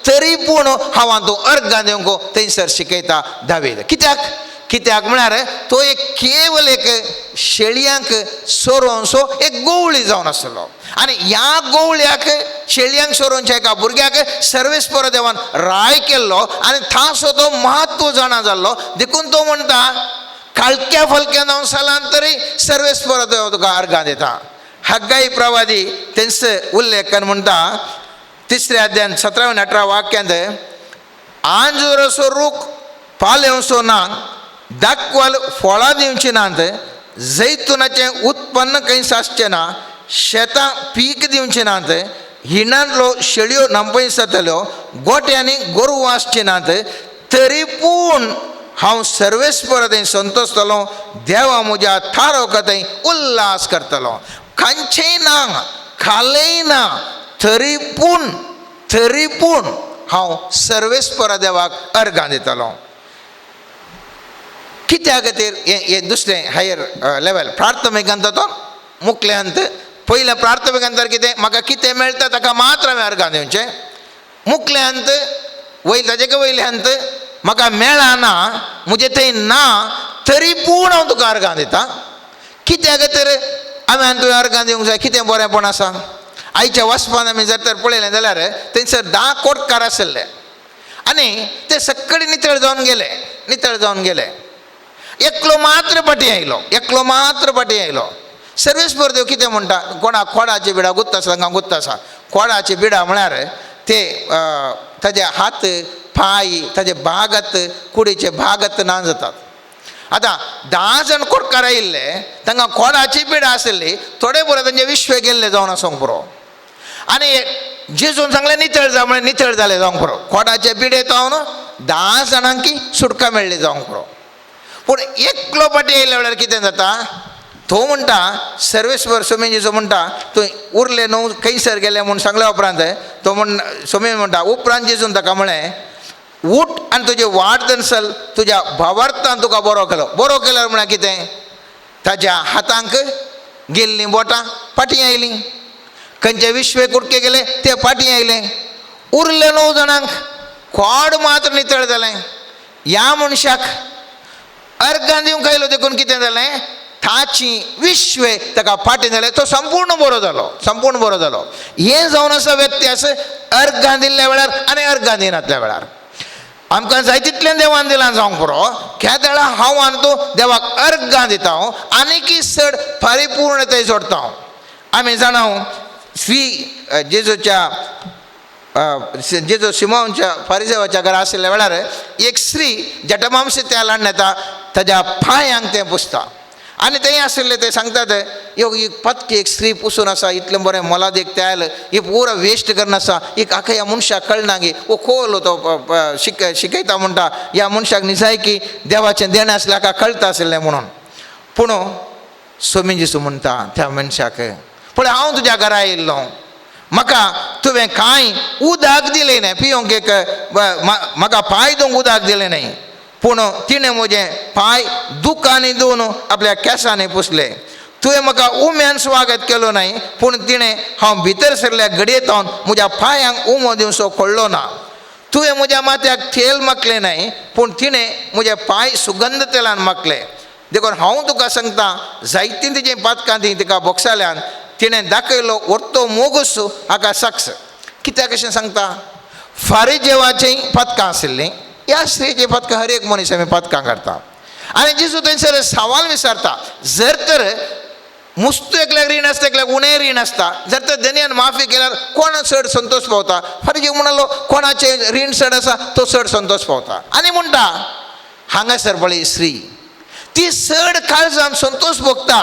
Speaker 3: तरी पूण हांव तूं अर्गां दिवंक थंयसर शिकयता दावीद. कित्याक म्हळ्यार तो एक केवल एक शेळयांक सोरोवचो एक गवळी जावन आसलो. आनी ह्या गवळ्याक, शेळयांक सोरोवच्या एका भुरग्याक सर्वेस्परा देवान राय केल्लो आनी थासो तो म्हत्व जाणा जाल्लो. देखून तो म्हणटा, काळक्या फलक्यान हांव चलान तरी सर्वेस्परा देव तुका अर्गां दिता. हग्गाई प्रवादी तेंच उल्लेख करून म्हणटा 3 अध्यायान 17 आनी 18 वाक्यांत, आंजूरचो रूख पालवचो ना, दाखवाल फळां दिवची नात, जैतुनाचें उत्पन्न खंय साचचें ना, शेतां पीक दिवचें नात, हिणांतलो शेळयो नांपयस जातल्यो, गोट्यांनी गोरवां आसची नात, तरी पूण हांव सर्वेस्परा थंय संतोश जातलो. देवा म्हज्या थारोका थंय उल्हास करतलो. खंयचेंय ना, खालेंय ना, तरी पूण हांव सर्वेस्परा देवाक अर्गां दितलो. कित्या खातीर हें दुसरें हायर लेवल. प्राथमीक हंत तो मुखले हंत. पयलें प्राथमीक हंतार कितें, म्हाका कितें मेळटा ताका मात्र हांवें अर्गां दिवचें. मुखले हंत, ताजे वयले हंत, म्हाका मेळना, म्हजे थंय ना, तरी पूण हांव तुका अर्गां दिता. कित्या खातीर हांवें तुवें अर्गां दिवंक जाय? कितें बरेंपण आसा? आयच्या वचपान आमी जर तर पळयलें जाल्यार थंयसर 10 कोटकार आसले आनी ते सगळे नितळ जावन गेले. एकलो मात्र फाटी आयलो. सर्वेस्पर देव कितें म्हणटा, कोणा खोडाची बिडा गुत्त आसा तांकां गुत्त आसा. खोडाची बिडा म्हळ्यार ते ताजे हात पाय, ताजे भागत, कुडीचे भागत ना जातात. आतां 10 जाण कोटकार आयिल्ले, तांकां खोडाची बिडा आसली, थोडे बरे तांचे विश्वे गेल्ले जावन आसूंक पुरो. आनी जेजून सांगलें नितळ जा म्हळ्यार नितळ जालें जावंक पुरो. खोडाचे बिडे जावन 10 जाणांकी सुटका मेळ्ळी जावंक पुरो. पूण एकलो फाटी आयल्या वेळार कितें जाता, तो म्हणटा, सर्वेस्वर सोमी जेजू म्हणटा, थंय उरले न्हू, खंयसर गेले म्हूण सांगल्या उपरांत तो सोमी म्हणटा, उपरांत जेजून ताका म्हळें, उठ आनी तुजें वाट चल, तुज्या भावार्थान तुका बरो केल्यार म्हळ्यार कितें, ताज्या हातांक गेल्लीं बोटां फाटीं आयलीं, खंयचे विश्वे कुडके गेले ते फाटीं आयले. उरले 9 जाणांक खोड मात्र नितळ जालें. ह्या मनशाक अर्गां दिवंक आयलो, देखून कितें जालें, ताची विश्वे ताका फाटीं जाले. तो संपूर्ण बरो जालो. हें जावन आसा व्यत्यास अर्गां दिल्ल्या वेळार आनी अर्गां दिनातल्या वेळार. आमकां जाय तितलें देवान दिलां जावंक पुरो, ह्या वेळा हांव आनी तूं देवाक अर्गां दिता, आनीकी चड परिपूर्णताय जोडटा. आमी जाणां जेजू सिमोनच्या फारिसेवाच्या घरा आशिल्ल्या वेळार एक स्त्री जटमांस तेल हाडून येता, ताज्या पांयांक तें पुसता. आनी थंय आशिल्ले ते सांगतात, एक पत्की एक स्त्री पुसून आसा, इतलें बरें मोलाद एक तेल, ही पुरो वेस्ट करना आसा, एक आख्या ह्या मनशाक कळना गे. वो खोल तो शिकयता म्हणटा, ह्या मनशाक निजाय की देवाचें देणें आसलें हाका कळटा आशिल्लें म्हणून. पूण स्वामी जेसू म्हणटा त्या मनशाक, पळय हांव तुज्या घरा येयल्लो, म्हाका तुवें कांय उदक दिलें न्हय, पिवंक एक म्हाका पांय धुवंक उदक दिलें न्हय, पूण तिणें म्हजें पांय दुकांनी धुवन आपल्या केंसांनी पुसले. तुवें म्हाका उम्यान स्वागत केलो न्हय, पूण तिणें हांव भितर सरल्या घडयेंत म्हज्या पांयांक उमो दिवचो कळ्ळो ना. तुवें म्हज्या माथ्याक तेल मागलें न्हय, पूण तिणें म्हजे पांय सुगंध तेलान मागले. देखून हांव तुका सांगता, जायतीं तिचें पातकां ती तिका बोगसाल्यान तिणें दाखयलो व्हरतो मोगूस हाका साक्ष. कित्याक अशें सांगता, फारिजेवाचीं पातकां आशिल्लीं, ह्या स्त्रीचीं पातकां हर एक मनीस आमी पातकां काडटा. आनी जेजू थंयसर सवाल विचारता, जर तर मुस्तू एकल्याक रीण आसता, एकल्याक उणें रीण आसता, जर तर धन्यान माफी केल्यार कोण चड संतोश पावता? फारीजेव म्हणलो, कोणाचें रीण चड आसा तो चड संतोश पावता. आनी म्हणटा हांगासर पळय स्त्री, ती चड काळजान संतोष भोगता,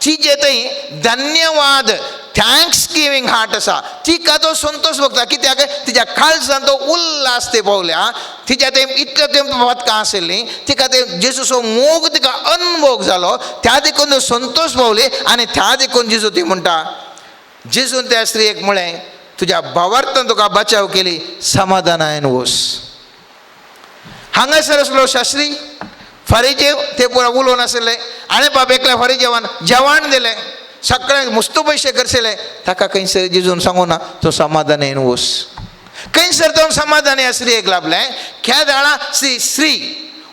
Speaker 3: तिजे थंय धन्यवाद थँक्स गिवींग हार्ट आसा, तिका तो संतोष भोगता. कित्याक तिच्या काळजान तो उल्हास ते पावल्या. तिच्या ते इतलें तें पातकां आशिल्लीं, तिका ते जेजूचो मोग तिका अनुभव जालो, त्या देखून तो संतोष पावली. आनी त्या देखून जेजू ती म्हणटा, जेजून त्या स्त्रीयेक म्हळें, तुज्या भावार्थान तुका बचाव केली, समाधानान वच. हांगासर आसलो शास्त्री फारीजेव, ते पुरो उलोवन आशिल्ले, आनी बाब एकल्या फारीजेवान जेवण दिलें, सगळ्यांक मुस्तू पयशे करशिल्ले, ताका खंयसर जेजून सांगूं ना, तो समाधानान वच. खंयसर तो समाधानी स्त्रीयेक लाभलें. खेदाळा स्त्री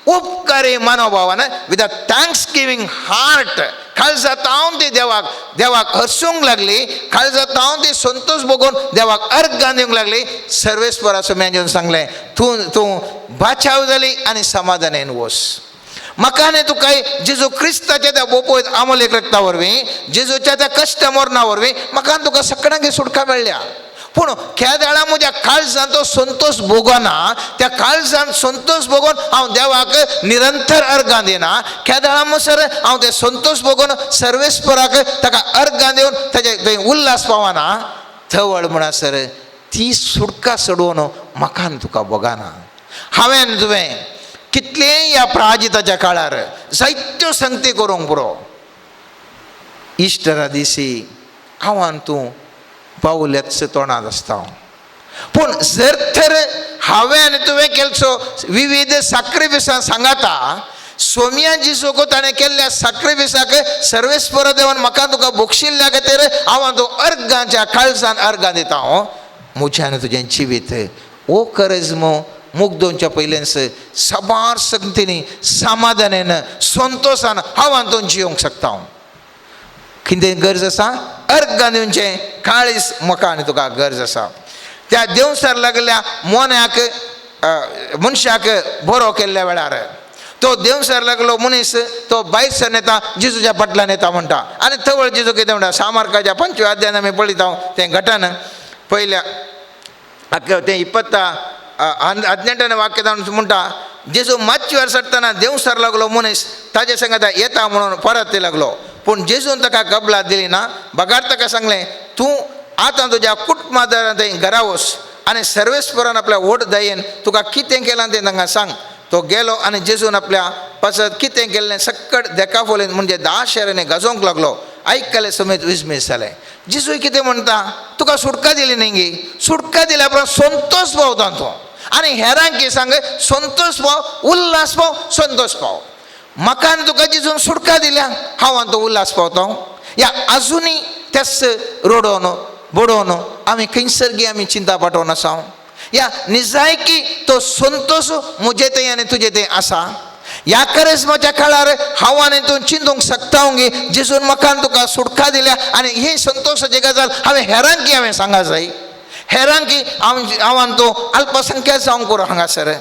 Speaker 3: उपकारी मनोभावान with a thanks giving heart काळजांतावन ती देवाक हर्सूंक लागली, काळजांतावन ती संतोष भोगून देवाक अर्घां दिवंक लागली. सर्वेस्परा सोम्यान सांगलें, तूं बाचाव जाली आनी समाधानान वच. म्हाका न्ही तुका जेजू क्रिस्ताच्या त्या बोपयत आमोलेक रक्ता वरवीं, जेजूच्या त्या कश्ट मरणा वरवीं म्हाका तुका सगळ्यांक सुटका मेळ्ळ्या. पूण खेदाळा म्हज्या काळजान तो संतोष भोगना, त्या काळजान संतोष भोगून हांव देवाक निरंतर अर्घां दिना. खेदाळा म्हणसर हांव ते संतोष भोगून सर्वेस्पराक ताका अर्घां दिवन ताचे थंय उल्हास पावना. थवळ म्हणसर ती सुटका सोडून म्हाका तुका भोगना. हांवें तुवें कितलेंय ह्या प्राजिताच्या काळार जायत्यो संगती करूंक पुरो. इस्टरा दिसी हांवान तूं पावल्याच तोंडात आसता, पूण जर तर हांवें आनी तुवें केल्लो विविध साक्रिफिसां सांगाता, सोम्या जेजूक ताणें केल्ल्या साक्रिफिसाक सर्वेस्पर देवान म्हाका तुका भोगशिल्ल्या खातीर हांव तूं अर्घांच्या काळजान अर्घां दिता. म्हज्यान तुजें जिवीत ओ करिज्मो मुग्दोवच्या पयलेंच सबार संगतींनी समाधानान संतोशान हांव तूं जिवंक शकता. कितें गरज आसा? अर्घां दिवचें काळीज म्हाका आनी तुका गरज आसा. त्या देवसार लागल्या मोन्याक मनशाक बरो केल्ल्या वेळार तो देवसार लागलो मनीस तो बायसर येता, जेजूच्या फाटल्यान येता म्हणटा. आनी थवळ जेजू कितें म्हणटा, सामार्काच्या 5व्या अध्यायान आमी पळयता तें घटन पयल्या तें 18 वाक्यान म्हणटा, जेजू मातशें सरतना देवसार लागलो मनीस ताजे सांगता येता म्हणून परत ते लागलो. पूण जेजून ताका कबलात दिली ना. बगार ताका सांगलें, तूं आतां तुज्या कुटुंबादारान थंय घरा वच आनी सर्वेस्परान आपल्या व्हड दयेन तुका कितें केलां तें तांकां सांग. तो गेलो आनी जेजून आपल्या पासत कितें केल्लें सक्कट देखाफोलेन म्हणजे 10 शारांनी गाजोवंक लागलो. आयकले समेत विस्मीत जालें. जेजूय कितें म्हणटा, तुका सुटका दिली न्ही गे, सुटका दिल्या उपरांत संतोष पावता तूं. आनी हेरांक कितें सांग, संतोष पाव, उल्हास पाव, संतोष पाव. म्हाका आनी तुका जेजून सुटका दिल्या, हांव तो उल्हास पावता. या आजुनी तेच रोडोन बोडोन आमी खंयसर गी आमी चिंता पाठोवन आसा. या निजायकी तो संतोष म्हजे थंय आनी तुजे थंय आसा. ह्या करिज्माच्या काळार हांव आनी तूं चिंतूंक शकता गे, जेजून म्हाका तुका सुटका दिल्या. आनी ही संतोशाची गजाल हांवें हेरांक की हांवें सांगा जाय. हेरांक की हांव तूं अल्पसंख्याक जावंक पुरो हांगासर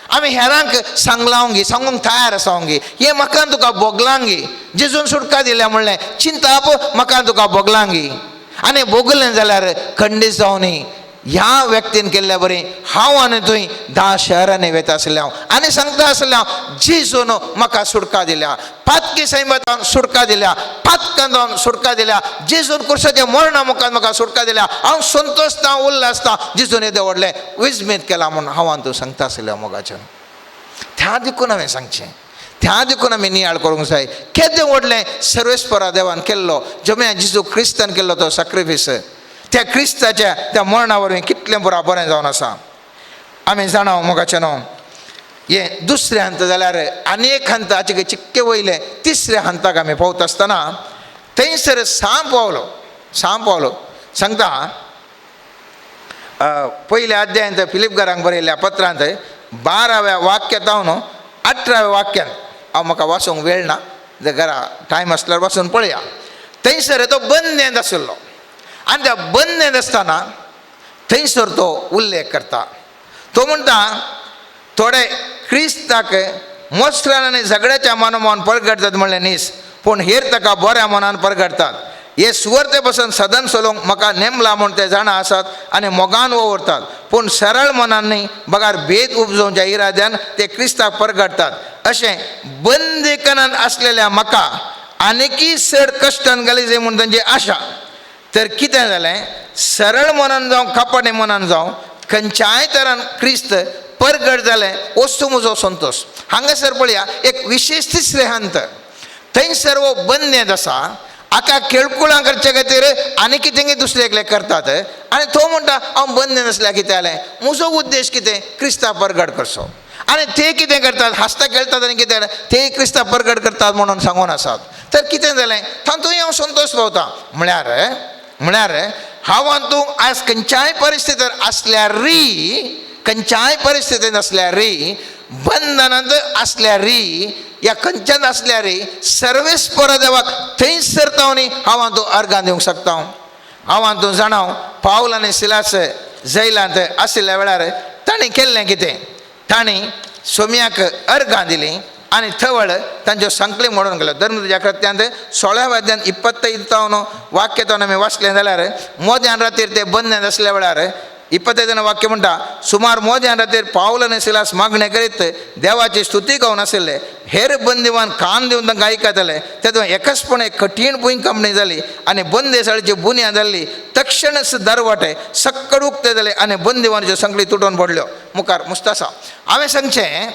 Speaker 3: आमी हेरांक सांगलां गे, सांगूंक तयार आसा गे. हे म्हाका तुका भोगलां गे, जेजून सुटका दिल्या म्हणलें चिंताप म्हाका तुका भोगलां गे. आनी भोगलें जाल्यार खंडीत जावन ह्या व्यक्तीन केल्ल्या बरें हांव आनी तुवें 10 शहरांनी वयता आसलें हांव आनी सांगता आसलें हांव जेजून म्हाका सुटका दिल्या, पातकी सैमतान सुटका दिल्या, पातकांतान सुटका दिल्या, जेजून कुर्साच्या मरणा मुखार म्हाका सुटका दिल्या. हांव संतोशता, उल्हासता, जेजून हे दवरलें विस्मीत केलां म्हूण हांव तूं सांगता आसलें मोगाच्यान. त्या देखून हांवें सांगचें, त्या देखून आमी नियाळ करूंक जाय. केदें व्हडलें सर्वेस्परा देवान केल्लो, जम्या जिजू क्रिस्तान केल्लो तो सॅक्रिफीस, त्या क्रिस्ताच्या त्या मरणा वरवीं कितलें बरें जावन आसा. आमी जाणां मोगाचें न्हू, हे दुसरें हंत जाल्यार आनी एक हंत हाचे चिक्के वयले तिसऱ्या हंताक आमी पावता आसतना थंयसर सांप पावलो सांगता पयल्या अध्यायांत फिलिपकारांक बरयल्ल्या पत्रांत 12व्या वाक्यांत हांव न्हू 18व्या वाक्यांत हांव म्हाका वाचूंक वेळ ना, जर घरा टायम आसल्यार वाचून पळया. थंयसर तो बंदेंत आशिल्लो आनी त्या बंदेंत आसतना थंयसर तो उल्लेख करता. तो म्हणटा थोडे क्रिस्ताक मोस्त्रान आनी झगड्याच्या मनोमान परगडतात म्हणलें न्हीस, पूण हेर ताका बऱ्या मनान परगडतात. हे सुवार्ते पासून सदन चलोवंक म्हाका नेमला म्हूण ते जाणा आसात आनी मोगान वरतात, पूण सरळ मनान न्ही, बगार भेद उपजोवच्या इराद्यान ते क्रिस्ताक परगडतात. अशें बंदिकनान आसलेल्या म्हाका आनिकी चड कश्टान घाली जाय म्हूण तांची आशा. तर कितें जालें, सरळ मनान जावं कपटे मनान जावं खंयच्याय तरान क्रिस्त परगट जालें वस्तू म्हजो संतोश. हांगासर पळया एक विशेष तिसरे हंत. थंयसर वो बंदेंत आसा, आका केळकुळां करचे खातीर आनी कितें दुसरे करतात आनी तो म्हणटा हांव बंदेंत आसल्यार कितें जालें, म्हजो उद्देश कितें, क्रिस्ता परगट करचो. आनी ते कितें करतात, हांसता खेळटात आनी कितें ते क्रिस्ता परगट करतात म्हणून सांगून आसात. तर कितें जालें, तातूंय हांव संतोश पावता. म्हळ्यार हांव तूं आज खंयच्याय परिस्थितीर आसल्यार बंधनांत आसल्यार या खंयच्यान आसल्यार सर्वेस्पर देवाक थंयसर तावनी हांव तूं अर्गां दिवंक शकता. हांव तूं जाणाव पावल आनी सिलास जैलांत आशिल्ल्या वेळार तांणी केल्लें कितें, तांणी सोम्याक अर्गां दिलीं आनी थवळ तांच्यो संकली मोडून गेलो. धर्मच्या कृत्यांत 16व्या अध्यायान 25 वाक्यातून आमी वाचलें जाल्यार मोद्यान रातीर ते बंदेंत आसल्या वेळार 25 वाक्य म्हणटा, सुमार मोद्यान रातीर पावल आनी सिलास मागणें करीत देवाची स्तुती गावन आशिल्ले. हेर बंदिवान कान दिवन तांकां आयकताले. तेदून एकचपणे कठीण भुंयकंपणी जाली आनी बंदेसाळीची बुन्याद जाल्ली. तक्षणच दरवाटे सक्कड उक्ते जाले आनी बंदिवानाच्यो संकली तुटून पडल्यो. मुखार मुस्तासा हांवें सांगचें,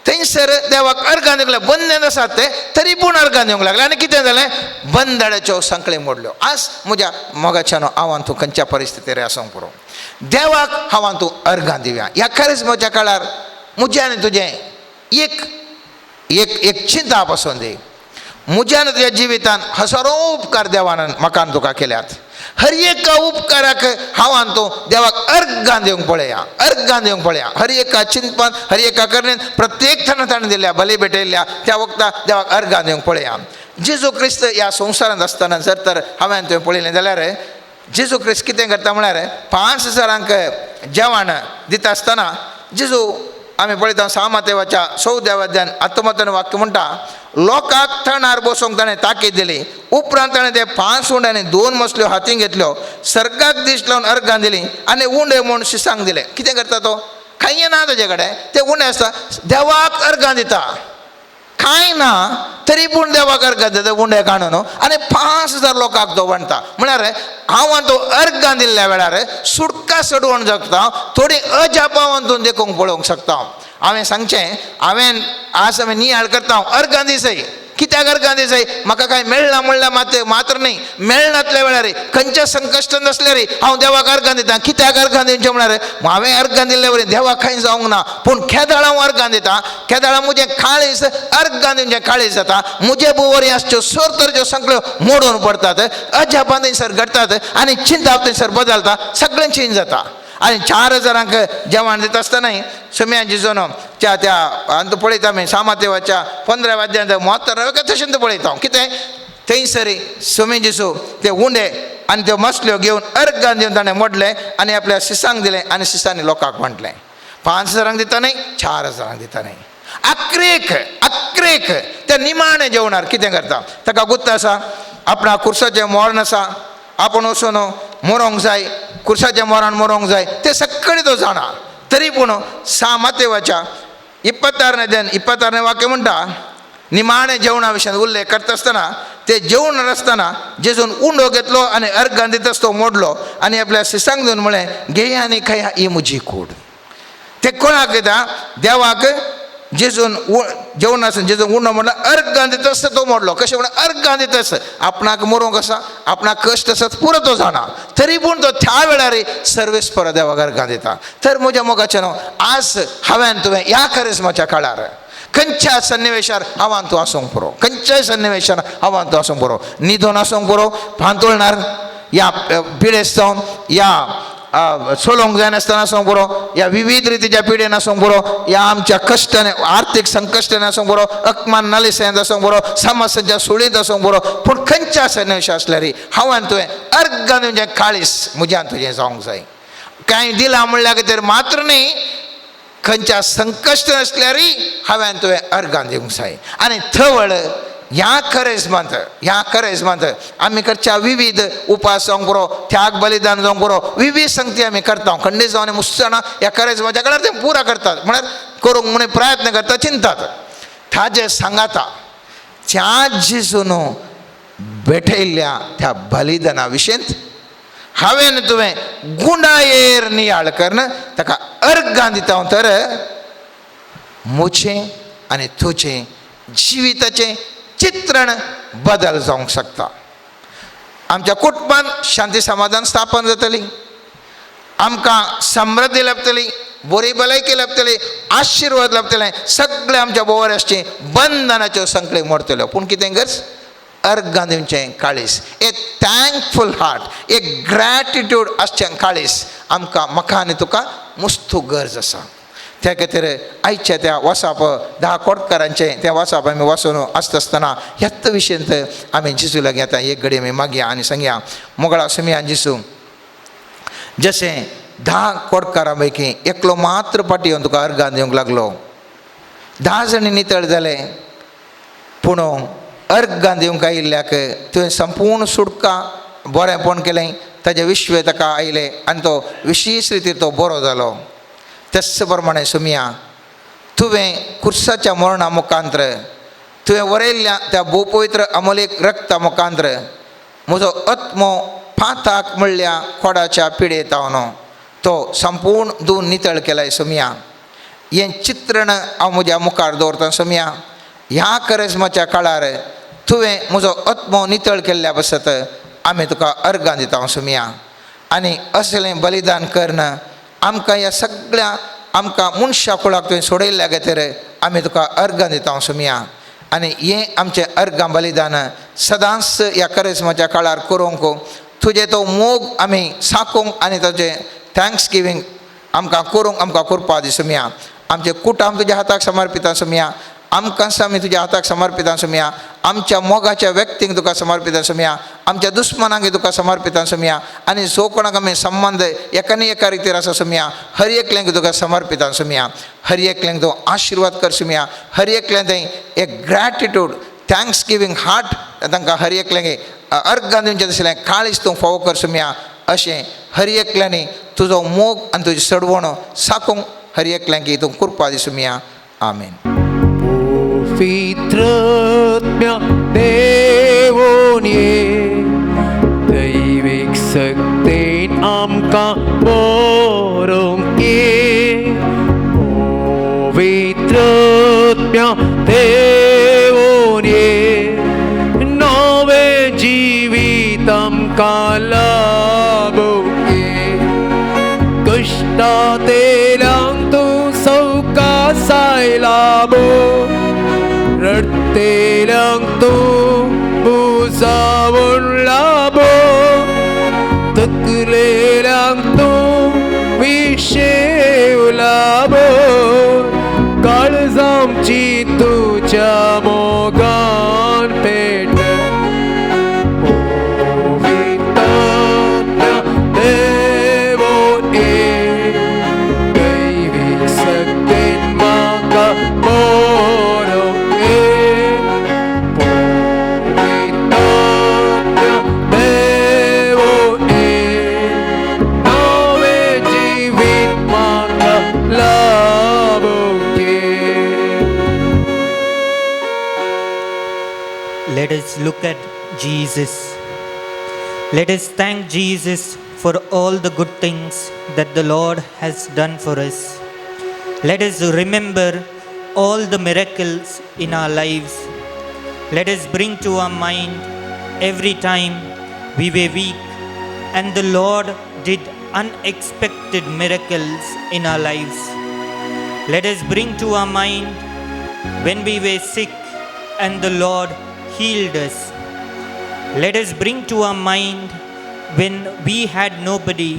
Speaker 3: थंयसर देवाक अर्गां दिवंक बंदेंत आसात ते तरी पूण अर्गां दिवंक लागले आनी कितें जालें, बंदाड्याच्यो संकळी मोडल्यो. आज म्हज्या मोगाच्यान हांव तूं खंयच्या परिस्थितीर आसूंक पुरो देवाक हांव तूं अर्गां दिवया. ह्या कारिस्माच्या काळार म्हजें आनी तुजें एक चिंता पासून दी. म्हज्या आनी तुज्या जिवितांत हजारो उपकार देवान म्हाका आनी तुका केल्यात. हर एका उपकाराक हांव तूं देवाक अर्गां दिवंक पळया. हर एका चिंतपान, हर एका करणेन प्रत्येक ताणें दिल्या बली भेटयल्या त्या वखदार देवाक अर्गां दिवंक पळया. जेजू क्रिस्त ह्या संवसारांत आसतना जर तर हांवें तुवें पळयलें जाल्यार जेजू क्रिस्त कितें करता म्हळ्यार 5,000 जेवण दिता आसतना जेजू आमी पळयता 6 मातेवाच्या 14व्या अध्यायान 19 वाक्य म्हणटा, लोकांक थणार बसोवंक ताणें ताकीद दिली. उपरांत ताणें ते 5 उंडे आनी 2 मसल्यो हातीन घेतल्यो, सर्गाक दिश लावन अर्गां दिलीं आनी उंडे म्हूण शिसांक दिले. कितें करता तो, कांय ना ताजे कडेन, ते उंडे आसता देवाक अर्गां दिता, कांय ना तरी पूण देवाक अर्गां दिता उंडे काडून आनी 5,000 लोकांक तो वांटता. म्हळ्यार हांव तो अर्गां दिल्ल्या वेळार सुडका सडवण जगता, थोडी अजाप हांव देखूंक पळोवंक शकता. हांवें सांगचें, हांवें आज आमी नियाळ करता अर्गां दिसय. कित्याक अर्गां दिसय, म्हाका कांय मेळना म्हणल्यार मात्र न्ही, मेळनातल्या वेळार खंयच्या संकश्टांत आसल्यार हांव देवाक अर्गां दिता. कित्याक अर्गां दिवचें म्हळ्यार हांवें अर्गां दिल्ल्या वरी देवाक खंय जावंक ना, पूण केदाळ हांव अर्गां दिता. केदाळ म्हजें काळीज अर्गां दिवचें काळीज जाता. म्हजे बुवरी आसच्यो सर्तरच्यो संकल्यो मोडून पडटात, अजापान थंयसर घडटात आनी चिंता थंयसर बदलता, सगळें चेंज जाता. आनी 4,000 जेवण दिता आसतनाय सोम्या जिजून त्या अंत पळयता आमी 6 मातेवाच्या 15व्या अध्यायान 72 तशें पळयता. कितें थंयसर सोमे जिजू ते उंडे आनी त्यो मसल्यो घेवन अर्गां दिवन ताणें मोडले आनी आपल्या शिसांक दिलें आनी शिसांनी लोकांक वांटलें. 5,000 दिता न्ही, 4,000 दिता न्ही. अक्रेक त्या निमाणे जेवणार कितें करता, ताका गुत्त आसा, आपणा कुर्साचें मोरण आसा, आपूण वचून मरोंक जाय, कुर्साच्या मोरान मरोंक जाय, ते सगळें तो जाणा. तरी पूण 6 मातेवाच्या 26 वाक्य म्हणटा, निमाणे जेवणा विशयान उल्लेख करता आसतना ते जेवण आसतना जेजून उंडो घेतलो आनी अर्गां दिता तो मोडलो आनी आपल्या शिसांक दिवन म्हळें, घे आनी खया ही म्हजी कूड. ते कोणाक दिता, देवाक जेजून जेवणासन जेजून उणो म्हणलं अर्घ गांधी तसं तो मोडलो कशें म्हणून अर्घ गांधी तसं आपणाक मरूंक आसा आपणाक कश्ट आसा पुरो तो जाणा तरी पूण तो त्या वेळार सर्वेस्पर देवाक अर्घ दिता. तर म्हज्या मोगाचें आज हांवें तुवें ह्या करिस्माच्या काळार खंयच्या सन्निवेशार हांवान तूं आसूंक पुरो खंयच्याय सन्निवेशार हांवान तूं आसूंक पुरो न्हिदोन आसूंक पुरो फांतोळणार या पिडेस्त जावन या सोलोंक जाय नासतना आसूंक पुरो या विविध रितीच्या पिडेन आसूंक पुरो या आमच्या कश्टान आर्थीक संकश्टान आसूंक पुरो अकमान नालिसांत आसूंक पुरो समस्यांच्या सुळींत आसूंक पुरो पूण खंयच्या सन्निवेश आसल्यार हांवें तुवें अर्घ दिवचें काळीस म्हज्यान तुजें जावंक जाय. कांय दिलां म्हणल्या खातीर मात्र न्ही खंयच्या संकश्ट आसल्यारय हांवें तुवें अर्घां दिवंक जाय. आनी थवळ ह्या करेजमांत आमी करच्या विविध उपास जावंक पुरो त्याग बलिदान जावंक पुरो विविध संगती आमी करता खंडीत जावन मुस्त जाणां ह्या करेजमाच्या काळार ते पुरा करतात म्हळ्यार करूंक म्हणून प्रयत्न करता चिंतात. ताजे सांगाता त्या जेजून भेटयल्ल्या त्या बलिदाना विशींत हांवें तुवें गुंडायेर नियाळ करन ताका अर्घां दिता तर म्हजें आनी तुजें जिविताचें चित्रण बदल जावंक शकता. आमच्या कुटुंबान शांती समाधान स्थापन जातली आमकां समृद्धी लाभतली बरी भलायकी लाभतली आशिर्वाद लाभतले सगळे आमच्या बोवऱ्याचे बंधनाच्यो संकळी मोडटल्यो. पूण कितें गरज अर्घां दिवचें काळीस एक थँकफूल हार्ट एक ग्रॅटिट्यूड आसचें काळीस आमकां म्हाका आनी तुका मुस्तू गरज आसा. त्या खातीर आयच्या त्या वसाप 10 कोडकारांचें तें वसाप आमी वाचून आसता आसतना ह्याच विशयंत आमी जिजू लागीं आतां एक घडी आमी मागया आनी सांगया मोगळा सुमया जिजू जशें 10 कोडकारां पैकी एकलो मात्र पाटी येवन तुका अर्घां दिवंक लागलो 10 जणी नितळ जाले पूण अर्घां दिवंक आयिल्ल्याक तुवें संपूर्ण सुडका बरेंपण केलें ताजे विश्वे ताका आयले आनी तो विशेश रितीन तो बरो जालो. तस प्रमाणे सुमया तुवें कुर्साच्या मरणा मुखांतर तुवें वरयल्ल्या त्या भोवपवित्र अमोलेक रक्ता मुखांतर म्हजो आत्मो पाताक म्हणल्या खोडाच्या पिडेत न्हू तो संपूर्ण धुवन नितळ केलाय. सुमया हें चित्रण हांव म्हज्या मुखार दवरता. सुमया ह्या करिस्माच्या काळार तुवें म्हजो आत्मो नितळ केल्ल्या बसत आमी तुका अर्घां दिता. सुमया आनी असलें बलिदान करन आमकां ह्या सगळ्या आमकां मनशा कुळाक तुवें सोडयल्ल्या खातीर आमी तुका अर्घां दिता. सुमया आनी हें आमचें अर्घां बलिदान सदांच ह्या करिस्माच्या काळार करूंक तुजें तो मोग आमी साकूंक आनी ताजें थँक्स गिवींग आमकां करूंक आमकां करपा दी. सुमया आमचें कुटुंब तुज्या हाताक समर्पिता. सुमया आमकां आमी तुज्या हाताक समर्पिता. सुमया आमच्या मोगाच्या व्यक्तींक तुका समर्पिता. सुमया आमच्या दुस्मनांक तुका समर्पिता. सुमया आनी जो कोणाक आमी संबंध एकानी एका रितीर आसा. सुमया हर एकल्यांक तुका समर्पिता. सुमया हर एकल्यांक तूं आशिर्वाद कर. सुमया हर एकल्यां थंय एक ग्रॅटिट्यूड थँक्स गिवींग हार्ट तांकां हर एकल्यांक अर्घां दिवचें तशें काळीज तूं फावो कर. सुमया अशें हर एकल्यांनी तुजो मोग आनी तुजी सडवण साकूंक हर एकल्यांक तूं कृपा दी. सुमया आमेन.
Speaker 1: पवित्रत्म्या देवोन ये दैवीक सक्तीन आमकां बरोवंक ये पवित्रत्म्या देवोन ये नवें जिवीत आमकां लाभूंक ये कश्टांत येयल्यांक तूं सवकासाय लाभो रडतेल्यांक तूं बुजावण लाभो तकलेल्यांक तूं विशेव लाभो काळजामची तुज्या मोगान पेट देवोन ये दैवीक सक्तीन म्हाका
Speaker 4: Let us look at Jesus. Let us thank Jesus for all the good things that the Lord has done for us. Let us remember all the miracles in our lives. Let us bring to our mind every time we were weak and the Lord did unexpected miracles in our lives. Let us bring to our mind when we were sick and the Lord healed us. Let us bring to our mind when we had nobody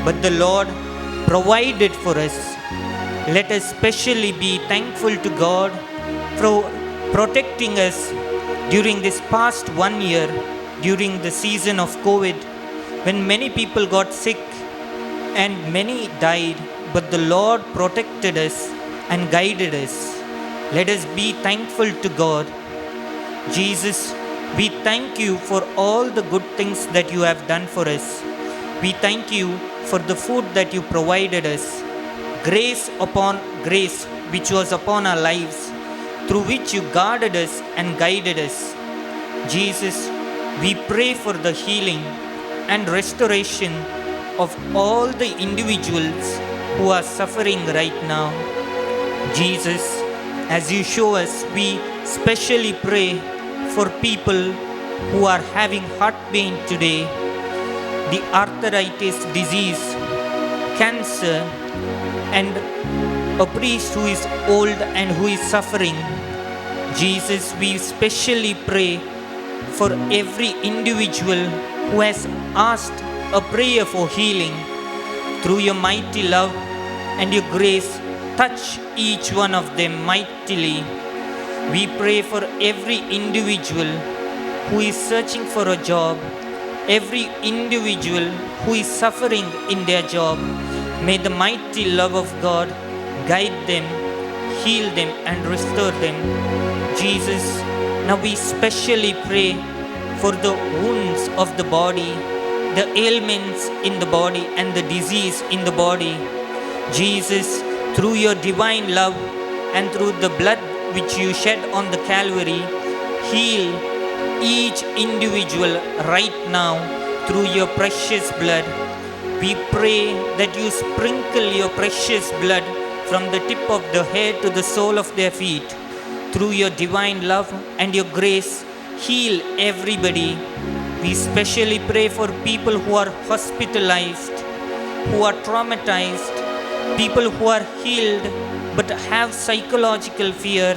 Speaker 4: but the Lord provided for us. Let us specially be thankful to God for protecting us during this past 1 year, during the season of COVID, when many people got sick and many died, but the Lord protected us and guided us. Let us be thankful to God. Jesus, we thank you for all the good things that you have done for us. We thank you for the food that you provided us, grace upon grace which was upon our lives, through which you guarded us and guided us. Jesus, we pray for the healing and restoration of all the individuals who are suffering right now. Jesus, as you show us, we specially pray for people who are having heart pain today, the arthritis disease, cancer, and a priest who is old and who is suffering. Jesus, we specially pray for every individual who has asked a prayer for healing. Through your mighty love and your grace, touch each one of them mightily. We pray for every individual who is searching for a job, every individual who is suffering in their job. May the mighty love of God guide them, heal them, and restore them. Jesus, now we specially pray for the wounds of the body, the ailments in the body, and the disease in the body. Jesus, through your divine love and through the blood which you shed on the Calvary, heal each individual right now through your precious blood. We pray that you sprinkle your precious blood from the tip of the head to the sole of their feet. Through your divine love and your grace, heal everybody. We specially pray for people who are hospitalized, who are traumatized, people who are healed but have psychological fear,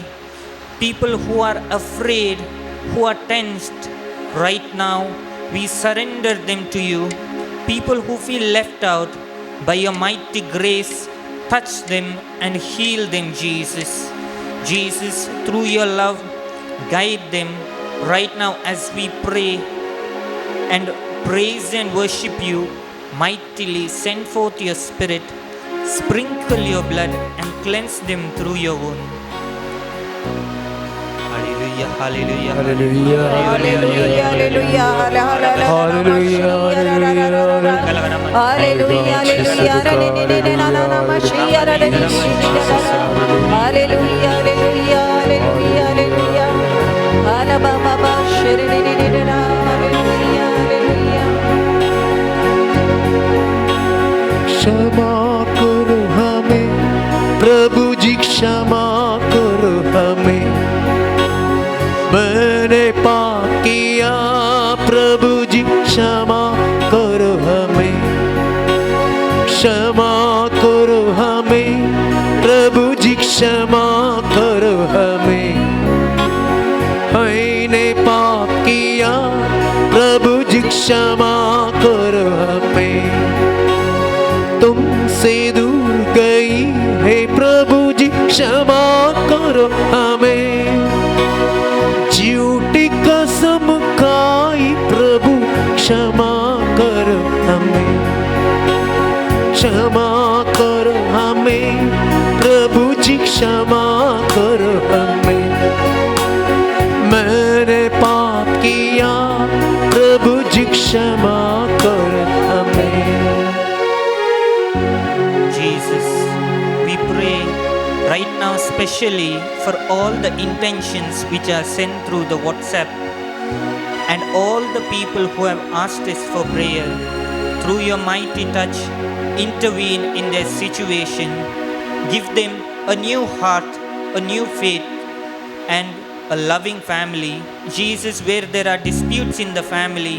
Speaker 4: people who are afraid, who are tensed. Right now, we surrender them to you. People who feel left out, by your mighty grace, touch them and heal them, Jesus. Jesus, through your love, guide them right now as we pray and praise and worship you mightily. Send forth your Spirit, sprinkle your blood and cleanse them through your wound. Hallelujah, hallelujah,
Speaker 1: Hallelujah.
Speaker 5: Hallelujah, hallelujah,
Speaker 1: क्षमा करो हमें प्रभु जी, क्षमा करो हमें, मैंने पाप KIA प्रभु जी, क्षमा करो हमें, क्षमा करो हमें प्रभु जी, क्षमा करो हमें, मैंने पाप किया प्रभु जी, क्षमा करो हमें, तुमसे दूर गई है प्रभु जी, क्षमा करो हमें, झूठी कसम खाई प्रभु, क्षमा करो हमें, क्षमा करो हमें प्रभु जी, क्षमा करो हमें, मैंने पाप किया प्रभु जी, क्षमा करो हमें.
Speaker 4: Jesus, we pray right now specially for all the intentions which are sent through the WhatsApp and all the people who have asked us for prayer. Through your mighty touch, intervene in their situation. Give them a new heart a new faith and a loving family. Jesus, where there are disputes in the family,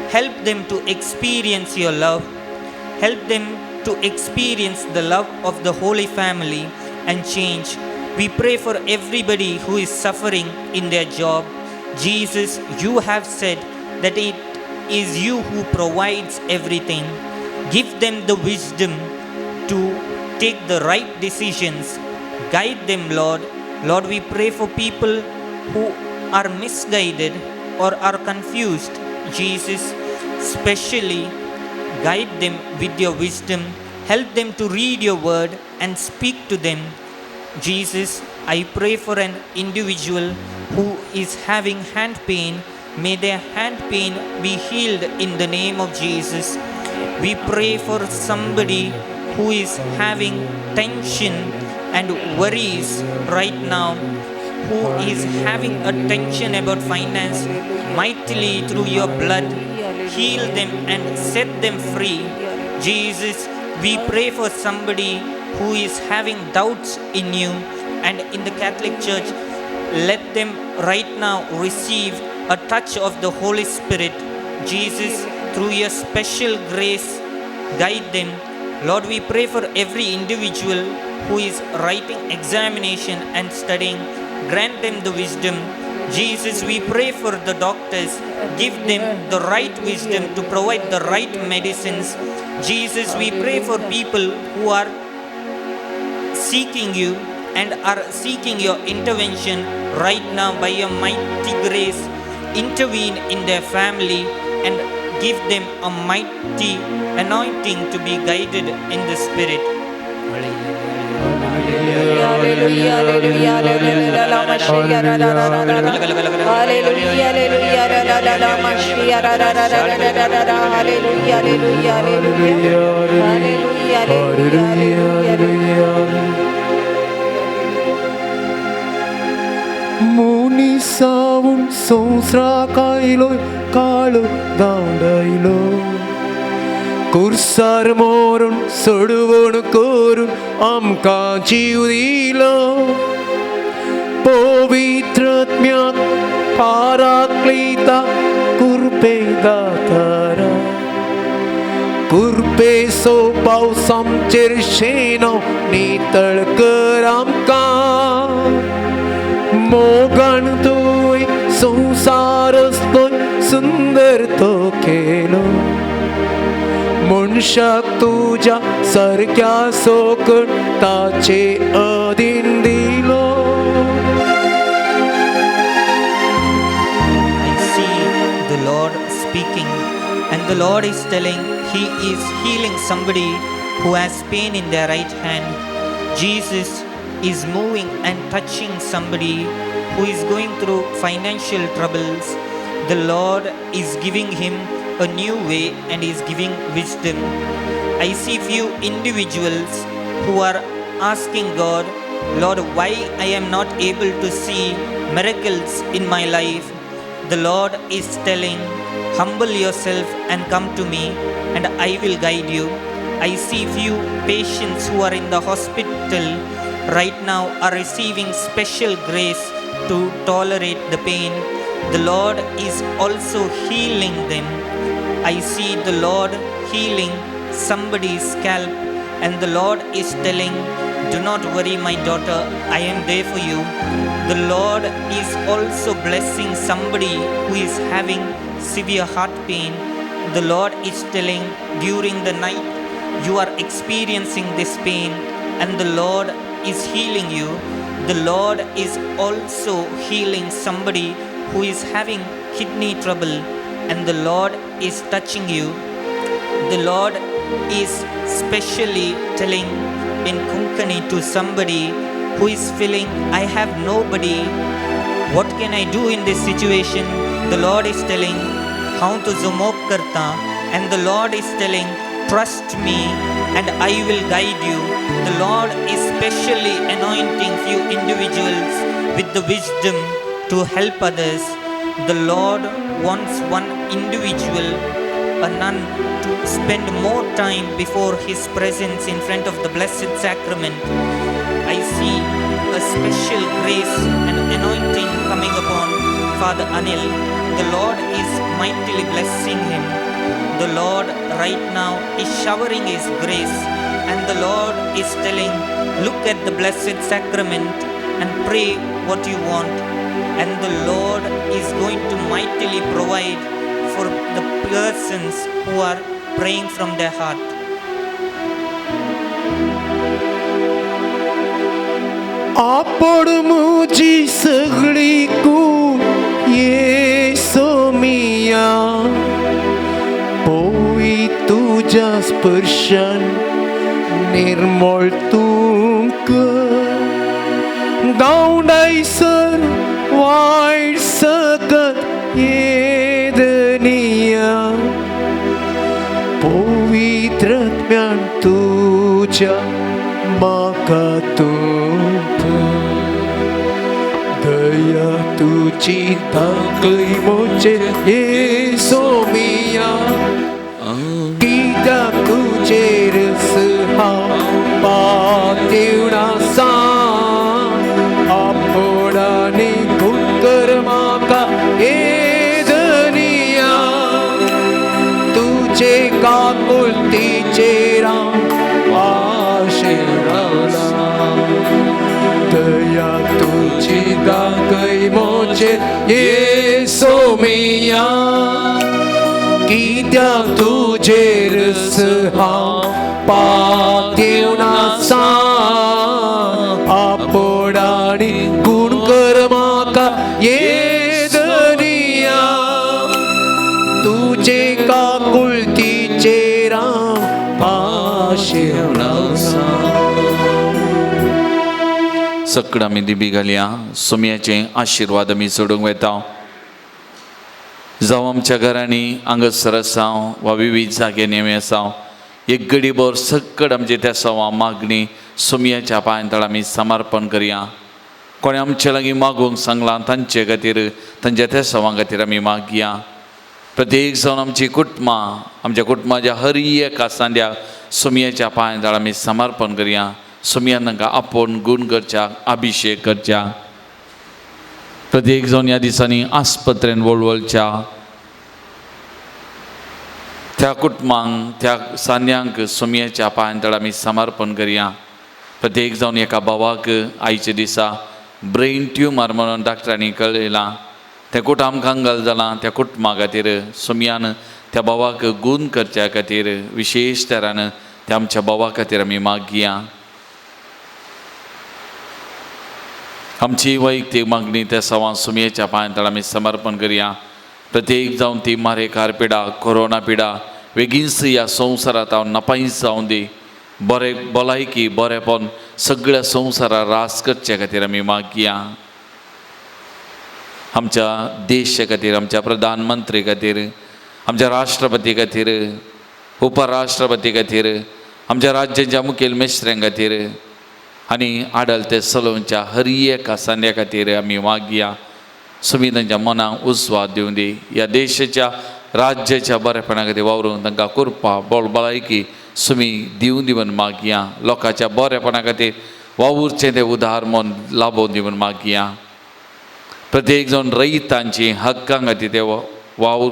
Speaker 4: help them to experience your love. Help them to experience the love of the Holy Family and change. We pray for everybody who is suffering in their job. Jesus, you have said that it is you who provides everything. Give them the wisdom to take the right decisions. Guide them, Lord. Lord, we pray for people who are misguided or are confused. Jesus, specially guide them with your wisdom. Help them to read your word and speak to them. Jesus, I pray for an individual who is having hand pain. May their hand pain be healed in the name of Jesus. We pray for somebody who is having tension and worries right now, who is having a tension about finance. Mightily through your blood, heal them and set them free. Jesus, we pray for somebody who is having doubts in you and in the Catholic Church. Let them right now receive a touch of the Holy Spirit. Jesus, through your special grace, guide them. Lord, we pray for every individual who is writing examination and studying. Grant them the wisdom. Jesus, we pray for the doctors. Give them the right wisdom to provide the right medicines. Jesus, we pray for people who are seeking you and are seeking your intervention right now by your mighty grace. Intervene in their family and give them a mighty anointing to be guided in the Spirit.
Speaker 1: Muni savun sonsra kailoi kalu dandailo kursar morun soduvonu korun amka jiudilo povitratmyak paraklita kurpe datara kurpe so pau samchersheno nital karamka मोगण तोय संसारस्तोय सुंदर तो केलो मनशाक तुझ्या सारक्या सोकण ताचे अधीन दिलो.
Speaker 4: I see the Lord speaking, and the Lord is telling He is healing somebody who has pain in their right hand. Jesus is moving and touching somebody who is going through financial troubles. The Lord is giving him a new way and is giving wisdom. I see few individuals who are asking God, Lord, why I am not able to see miracles in my life. The Lord is telling, humble yourself and come to me and I will guide you. I see few patients who are in the hospital right now are receiving special grace to tolerate the pain. The Lord is also healing them. I see the Lord healing somebody's scalp, and the Lord is telling, do not worry, my daughter, I am there for you. The Lord is also blessing somebody who is having severe heart pain. The Lord is telling, during the night you are experiencing this pain, and the Lord is healing you. The Lord is also healing somebody who is having kidney trouble, and the Lord is touching you. The Lord is specially telling in Konkani to somebody who is feeling, I have nobody, what can I do in this situation? The Lord is telling, how to zumok karta, and the Lord is telling, trust me and I will guide you. The Lord is specially anointing few individuals with the wisdom to help others. The Lord wants one individual, a nun, to spend more time before His presence in front of the Blessed Sacrament. I see a special grace and anointing coming upon Father Anil. The Lord is mightily blessing him. The Lord right now is showering his grace, and the Lord is telling, look at the blessed sacrament and pray what you want, and the Lord is going to mightily provide for the persons who are praying from their heart.
Speaker 1: आपण मुझी सगळी गुण येसो मिया पोई तुझ्या स्पर्शन निर्मळ तुंक गावडायसर वाईट सकत येदनिया पवित्रत्म्यान तुझ्या माका तुंक दया तुझी ताकई मोचे येसो मिया कित्याक तुजेर हांव पातिवणासा आपणांनी गुण कर म्हाका येदनिया तुजे काकुळतीचेर आशेराना दया तुझी दाखय मोचे येसो मिया कित्याक तुजेर हांव पातिवणासा आपणांनी गुण कर म्हाका येदनिया तुजे काकुळतीचेर आशेराना.
Speaker 2: सकड आमी दिबी घालया. सुमयाचे आशिर्वाद आमी सोडूंक वेता. जावं आमच्या घरांनी हांगासर आसां वा विविध जाग्यांनी आमी आसां, एक घडीभर सकड आमचे त्या सवा मागणी सुमयाच्या पांयतळ आमी समर्पण करया. कोणें आमचे लागीं मागूंक सांगलां तांचे खातीर, तांच्या त्या सवां खातीर आमी मागया. प्रत्येक जावन आमची कुटुंबां, आमच्या कुटुंबाच्या हर एक आसांद्याक सुमयाच्या पांयतळ आमी समर्पण करया. सुमयान तांकां आपोवन गूण करच्या, अभिशेक करच्या. प्रत्येक जावन ह्या दिसांनी आस्पत्रेन वळवळच्या त्या कुटुंबांक, त्या सान्यांक सुमयाच्या पांयतळ आमी समर्पण करया. प्रत्येक जावन एका भावाक आयचे दिसा ब्रेन ट्युमर म्हणून डॉक्टरांनी कळयलां. तें कुटुंब आमकां कांगाल जालां. त्या कुटुंबा खातीर सुमयान त्या भावाक गूण करच्या खातीर विशेश तरान त्या आमच्या भावा खातीर आमी मागया. आमची वैयक्तीक मागणी त्या सवा सुमयेच्या पांयतळ आमी समर्पण करया. प्रत्येक जावन ती मारेकार पिडा, कोरोना पिडा बेगीनच ह्या संवसारांत हांव नापायस जावं दी. बरें भलायकी, बरेंपण सगळ्या संवसाराक रास करचे खातीर आमी मागया. आमच्या देशा खातीर, आमच्या प्रधानमंत्री खातीर, आमच्या राष्ट्रपती खातीर, उपराष्ट्रपती खातीर, आमच्या राज्याच्या मुखेल मेस्त्र्यां खातीर आनी आडलते सलोवच्या हर एका सांद्या खातीर आमी मागया. सुमी तांच्या मनाक उजवाड दिवं दी. ह्या देशाच्या, राज्याच्या बरेपणा खातीर वावरून तांकां कृपा, भलायकी सुमी दिवं दिवन मागया. लोकांच्या बरेपणा खातीर वावुरचें तें उदार मन लाबोवन दिवन मागया. प्रत्येक जावन रैतांची हक्कां खातीर ते वावूर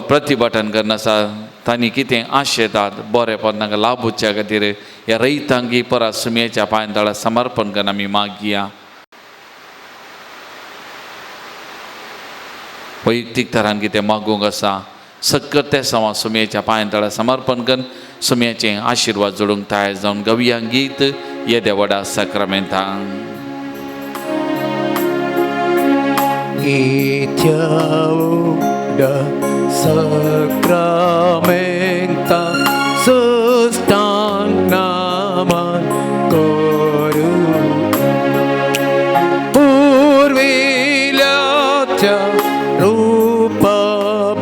Speaker 2: प्रतिभटन करनासा. तांणी कितें आशेतात बरेपण तांकां लाभुच्या खातीर ह्या रैतांक ही परत सुमयेच्या पांयतळार समर्पण करून आमी मागया. वैयक्तीक तरान कितें मागूंक आसा सक्कत ते सवा सुमयेच्या पांयतळार समर्पण करून सुमयेचें आशिर्वाद जोडूंक तयार जावन गवया गीत येद्या व्हडा साक्रामेंतांत.
Speaker 1: Itiauda sakramenta sustan naman koru purvilatya rupa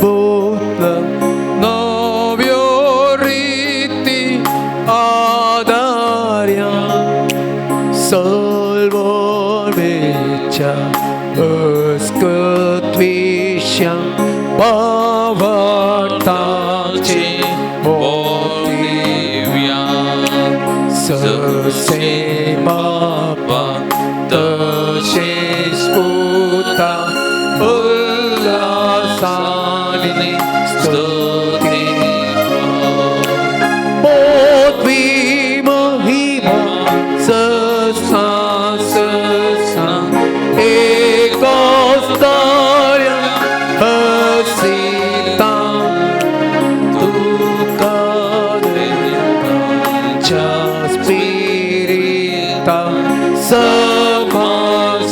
Speaker 1: bhutla navyoriti adarya salvavecha Skutvishyam Bhavartache Bodhivya Sase Baba मागुता उल्लासाने
Speaker 2: स्तुती
Speaker 1: पृथ्वी महिमा सस्ना एकस्थळ्य हसिता तुका देवाच्या स्पिरिता समासवी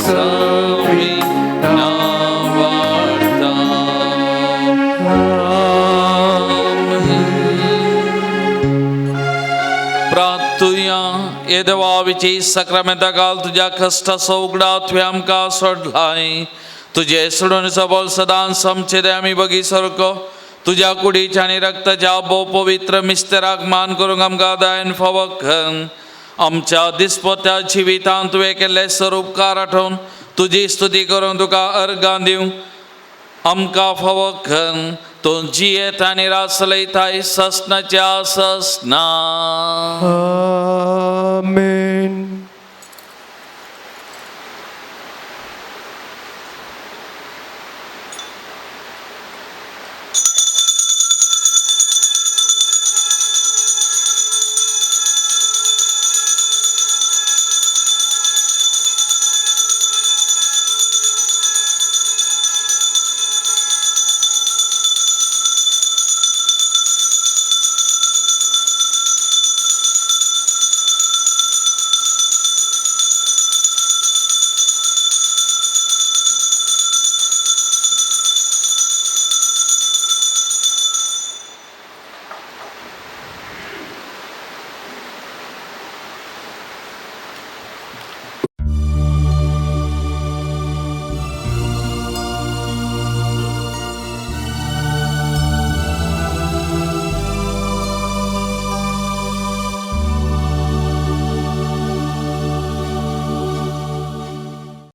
Speaker 2: प्रार्थुया ये देवाविची सक्रामेंता काल तुझ्या कष्टाचा उघडा तुवें आमकां सोडलाय तुझे सोडून बोल सदां समचे आमी बगी सारको तुझ्या कुडीच्या आनी रक्ताच्या भोव पवित्र मिस्तेराक मान करूंक आमकां दायन फावो कर आमच्या दिसपोत्या जिवितांत तुवें केल्ले सर्व उपकार आठोवन तुजी स्तुती करून तुका अर्गां दिवं आमकां फावो कर तूं जियेत आनी रासलयताय ससनाच्या ससना
Speaker 1: आमेन.